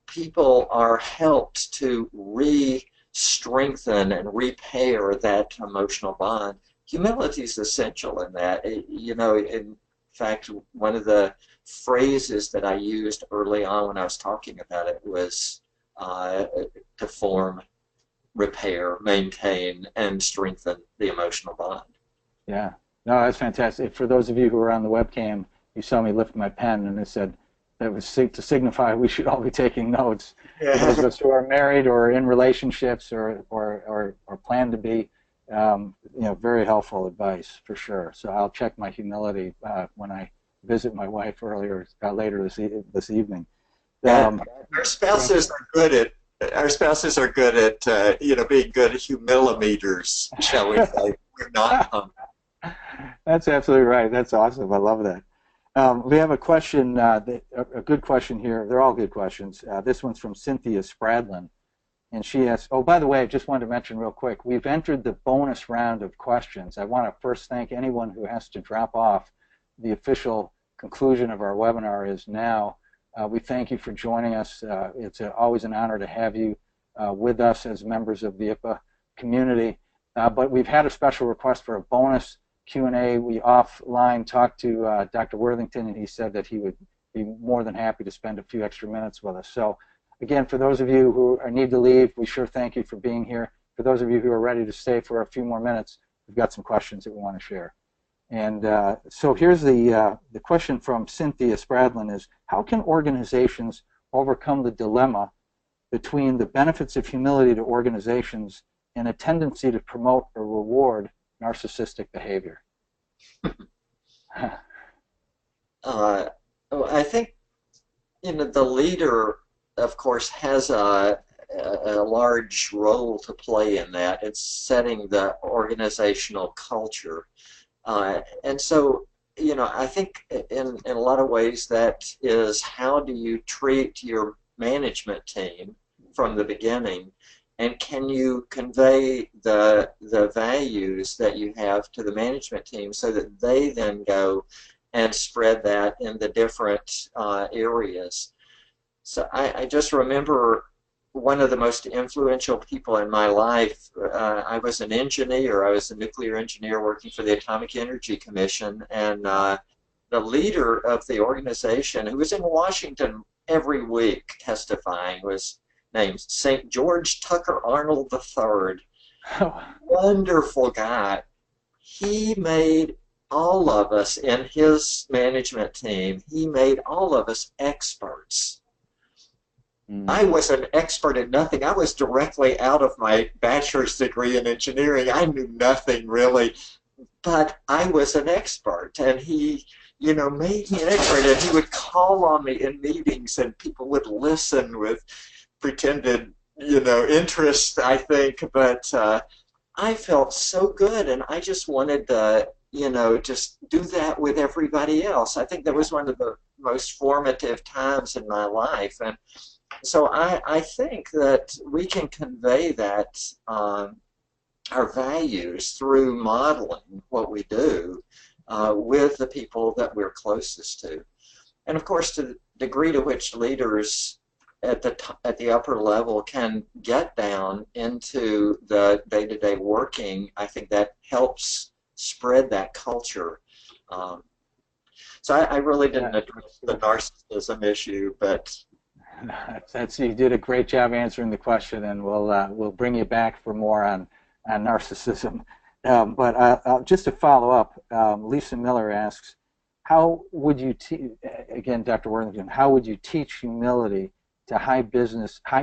People are helped to re-strengthen and repair that emotional bond. Humility is essential in that. In fact, one of the phrases that I used early on when I was talking about it was to form, repair, maintain, and strengthen the emotional bond. Yeah, no, that's fantastic. For those of you who are on the webcam, you saw me lift my pen, and it said that was to signify we should all be taking notes. Yeah. For those of us who are married or in relationships or plan to be, very helpful advice for sure. So I'll check my humility when I visit my wife later this evening. Our spouses are good at being good humilometers, shall we say? We're not. That's absolutely right. That's awesome. I love that. We have a question, a good question here. They're all good questions. This one's from Cynthia Spradlin, and she asks, oh, by the way, I just wanted to mention real quick, we've entered the bonus round of questions. I want to first thank anyone who has to drop off. The official conclusion of our webinar is now. We thank you for joining us. It's always an honor to have you with us as members of the IPA community. But we've had a special request for a bonus Q&A. We offline talked to Dr. Worthington, and he said that he would be more than happy to spend a few extra minutes with us. So again, for those of you who need to leave, we sure thank you for being here. For those of you who are ready to stay for a few more minutes, we've got some questions that we want to share. And so here's the question from Cynthia Spradlin is, how can organizations overcome the dilemma between the benefits of humility to organizations and a tendency to promote or reward narcissistic behavior? I think the leader, of course, has a large role to play in that. It's setting the organizational culture. And so, I think in a lot of ways that is, how do you treat your management team from the beginning, and can you convey the values that you have to the management team so that they then go and spread that in the different areas. So I just remember one of the most influential people in my life. I was an engineer. I was a nuclear engineer working for the Atomic Energy Commission, and the leader of the organization, who was in Washington every week testifying, was named St. George Tucker Arnold III. Wonderful guy. He made all of us in his management team, he made all of us experts. I was an expert in nothing. I was directly out of my bachelor's degree in engineering. I knew nothing really, but I was an expert, and he, made me an expert, and he would call on me in meetings, and people would listen with pretended, interest, I think, but I felt so good, and I just wanted to, just do that with everybody else. I think that was one of the most formative times in my life, and so I think that we can convey that our values through modeling what we do with the people that we're closest to. And of course, to the degree to which leaders at the upper level can get down into the day-to-day working, I think that helps spread that culture. So I really didn't address the narcissism issue, but you did a great job answering the question, and we'll bring you back for more on narcissism. Just to follow up, Lisa Miller asks, how would you again, Dr. Worthington, how would you teach humility to high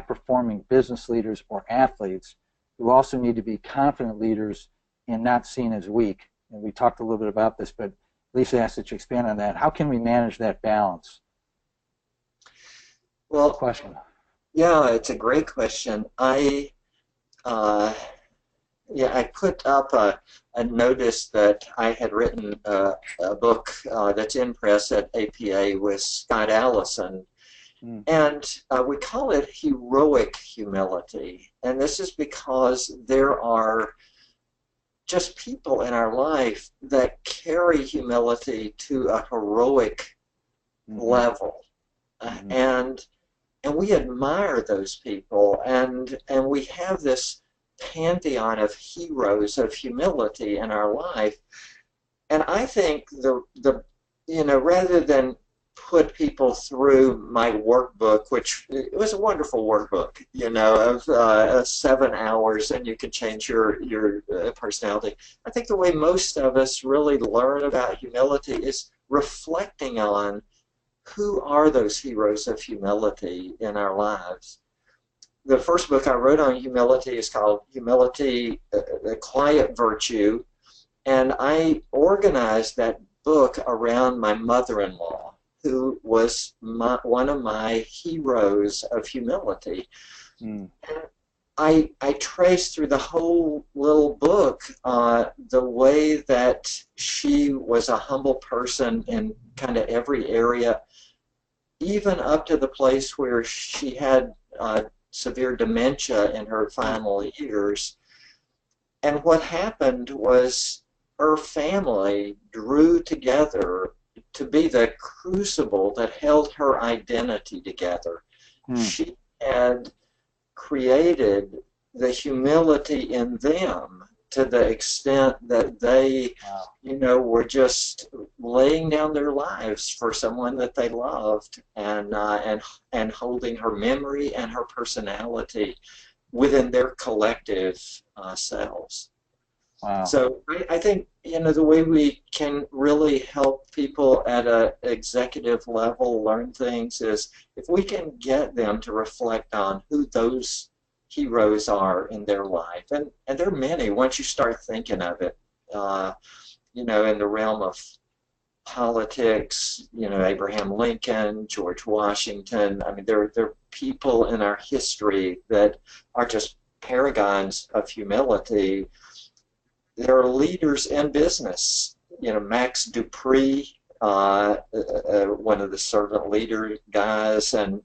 performing business leaders or athletes who also need to be confident leaders and not seen as weak? And we talked a little bit about this, but Lisa asked that you expand on that. How can we manage that balance? Well, Question. yeah, it's a great question. Uh, yeah, I put up a notice that I had written a book that's in press at APA with Scott Allison, Mm. and we call it heroic humility. And this is because there are just people in our life that carry humility to a heroic Mm-hmm. level. Mm-hmm. And we admire those people, and we have this pantheon of heroes of humility in our life. And I think the rather than put people through my workbook, which it was a wonderful workbook, of 7 hours, and you can change your personality. I think the way most of us really learn about humility is reflecting on who are those heroes of humility in our lives. The first book I wrote on humility is called Humility, the Quiet Virtue, and I organized that book around my mother-in-law, who was one of my heroes of humility. Mm. I traced through the whole little book the way that she was a humble person in kind of every area, even up to the place where she had severe dementia in her final years. And what happened was her family drew together to be the crucible that held her identity together. Mm. She had created the humility in them to the extent that they, Wow. were just laying down their lives for someone that they loved, and holding her memory and her personality within their collective selves. Wow. So I think the way we can really help people at an executive level learn things is if we can get them to reflect on who those heroes are in their life, and there are many once you start thinking of it. In the realm of politics, Abraham Lincoln, George Washington. I mean, there are people in our history that are just paragons of humility. There are leaders in business. Max Dupree, one of the servant leader guys, and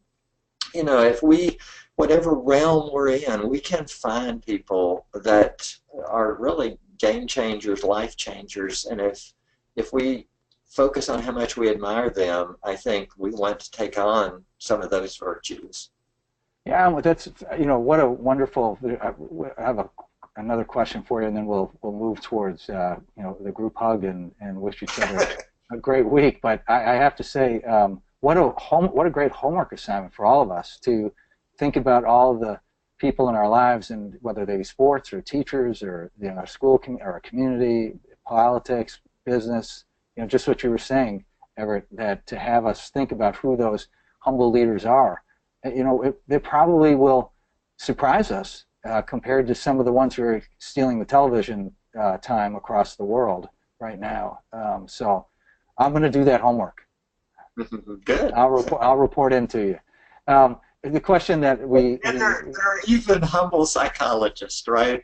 if we, whatever realm we're in, we can find people that are really game changers, life changers, and if we focus on how much we admire them, I think we want to take on some of those virtues. Yeah, well, that's what a wonderful. I have another question for you, and then we'll move towards the group hug and wish each other a great week. But I have to say, what a great homework assignment for all of us to think about all the people in our lives, and whether they be sports or teachers or our school or our community, politics, business. Just what you were saying, Everett, that to have us think about who those humble leaders are, they probably will surprise us compared to some of the ones who are stealing the television time across the world right now. So I'm going to do that homework. Good. I'll report into you. The question that And there are even humble psychologists, right?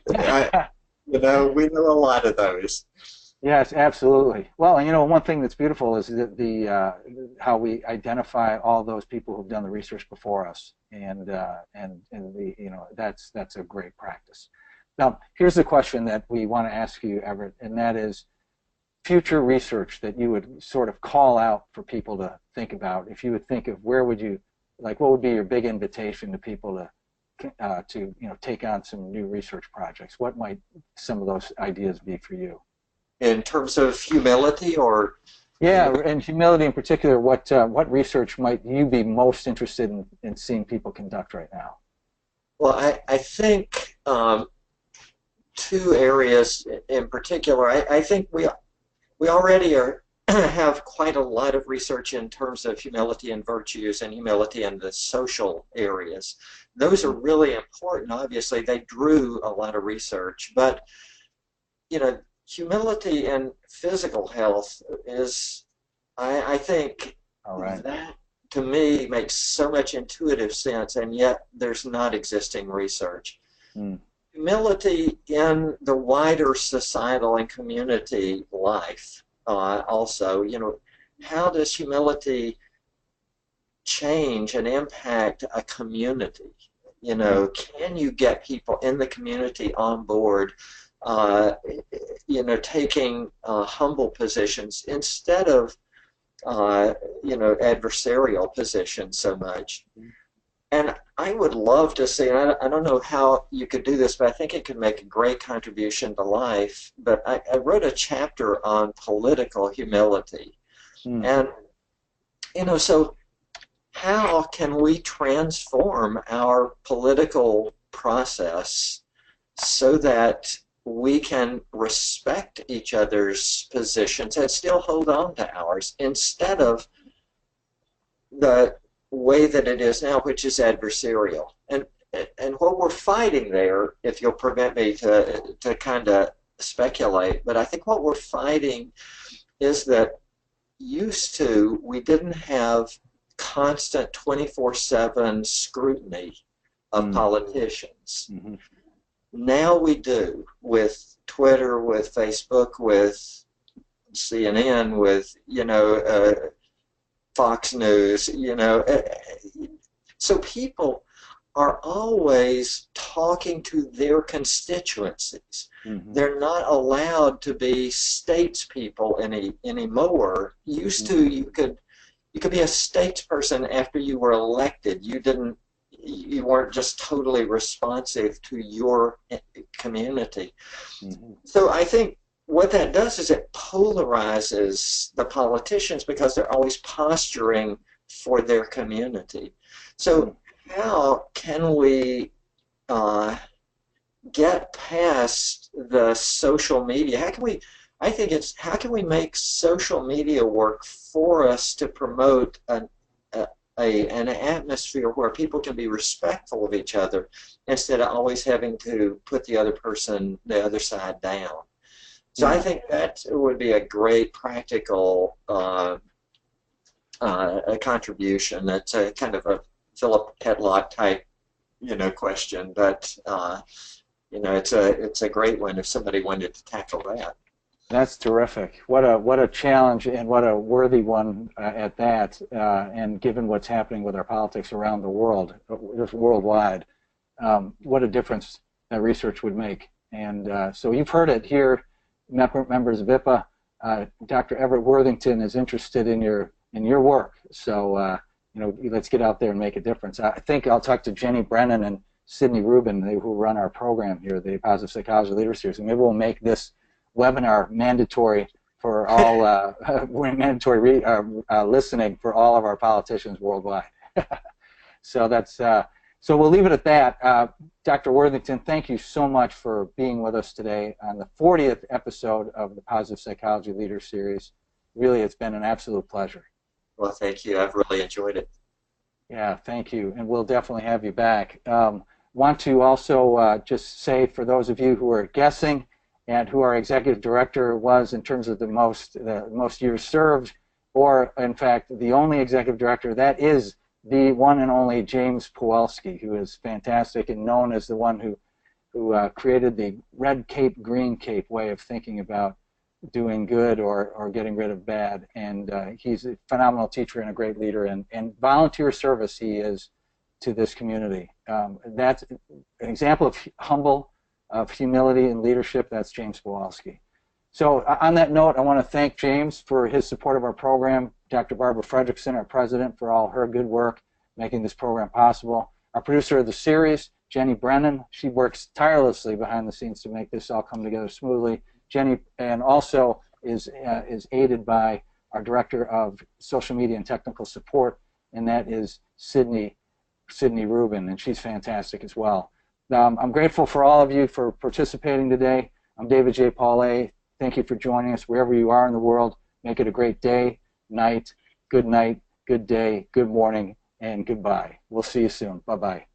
We know a lot of those. Yes, absolutely. Well, and one thing that's beautiful is that how we identify all those people who've done the research before us, and that's a great practice. Now, here's the question that we want to ask you, Everett, and that is future research that you would sort of call out for people to think about. If you would think of what would be your big invitation to people to take on some new research projects? What might some of those ideas be for you? In terms of humility, or yeah, and humility in particular, what research might you be most interested in seeing people conduct right now? well, I think two areas in particular. I think we already have quite a lot of research in terms of humility and virtues and humility in the social areas. Those are really important. Obviously, they drew a lot of research, but humility and physical health is, I think, All right. that to me makes so much intuitive sense, and yet there's not existing research. Mm. Humility in the wider societal and community life also, how does humility change and impact a community? Can you get people in the community on board, taking humble positions instead of, adversarial positions so much? And I would love to see, and I don't know how you could do this, but I think it could make a great contribution to life. But I wrote a chapter on political humility. And, so how can we transform our political process so that we can respect each other's positions and still hold on to ours instead of the way that it is now, which is adversarial? And what we're fighting there, if you'll permit me to kind of speculate, but I think what we're fighting is that used to we didn't have constant 24/7 scrutiny of politicians. Mm-hmm. Now we do, with Twitter, with Facebook, with CNN, with Fox News. So people are always talking to their constituencies. Mm-hmm. They're not allowed to be statespeople anymore. Used to, you could be a statesperson after you were elected. You weren't just totally responsive to your community. Mm-hmm. So I think what that does is it polarizes the politicians because they're always posturing for their community. So how can we get past the social media? How can we make social media work for us to promote an atmosphere where people can be respectful of each other instead of always having to put the other side down? So I think that would be a great practical a contribution. That's a kind of a Philip Petlock type, question, but it's a great one if somebody wanted to tackle that. That's terrific. What a challenge, and what a worthy one at that. And given what's happening with our politics around the world, just worldwide, what a difference that research would make. And so you've heard it here, members of IPA. Dr. Everett Worthington is interested in your work. So let's get out there and make a difference. I think I'll talk to Jenny Brennan and Sydney Rubin, who run our program here, the Positive Psychology Leader Series, and maybe we'll make this webinar mandatory for all listening for all of our politicians worldwide. So that's so we'll leave it at that. Dr. Worthington, thank you so much for being with us today on the 40th episode of the Positive Psychology Leader Series. Really, it's been an absolute pleasure. Well, thank you. I've really enjoyed it. Yeah, thank you, and we'll definitely have you back. Want to also just say, for those of you who are guessing, and who our executive director was in terms of the most years served, or in fact the only executive director, that is the one and only James Pawelski, who is fantastic and known as the one who created the red cape, green cape way of thinking about doing good or getting rid of bad. And he's a phenomenal teacher and a great leader, and volunteer service he is to this community. That's an example of humility and leadership. That's James Pawelski. So on that note, I want to thank James for his support of our program, Dr. Barbara Fredrickson, our president, for all her good work making this program possible. Our producer of the series, Jenny Brennan, she works tirelessly behind the scenes to make this all come together smoothly. Jenny, and also is aided by our director of social media and technical support, and that is Sydney Rubin, and she's fantastic as well. I'm grateful for all of you for participating today. I'm David J. Paulé. Thank you for joining us wherever you are in the world. Make it a great day, night, good day, good morning, and goodbye. We'll see you soon. Bye-bye.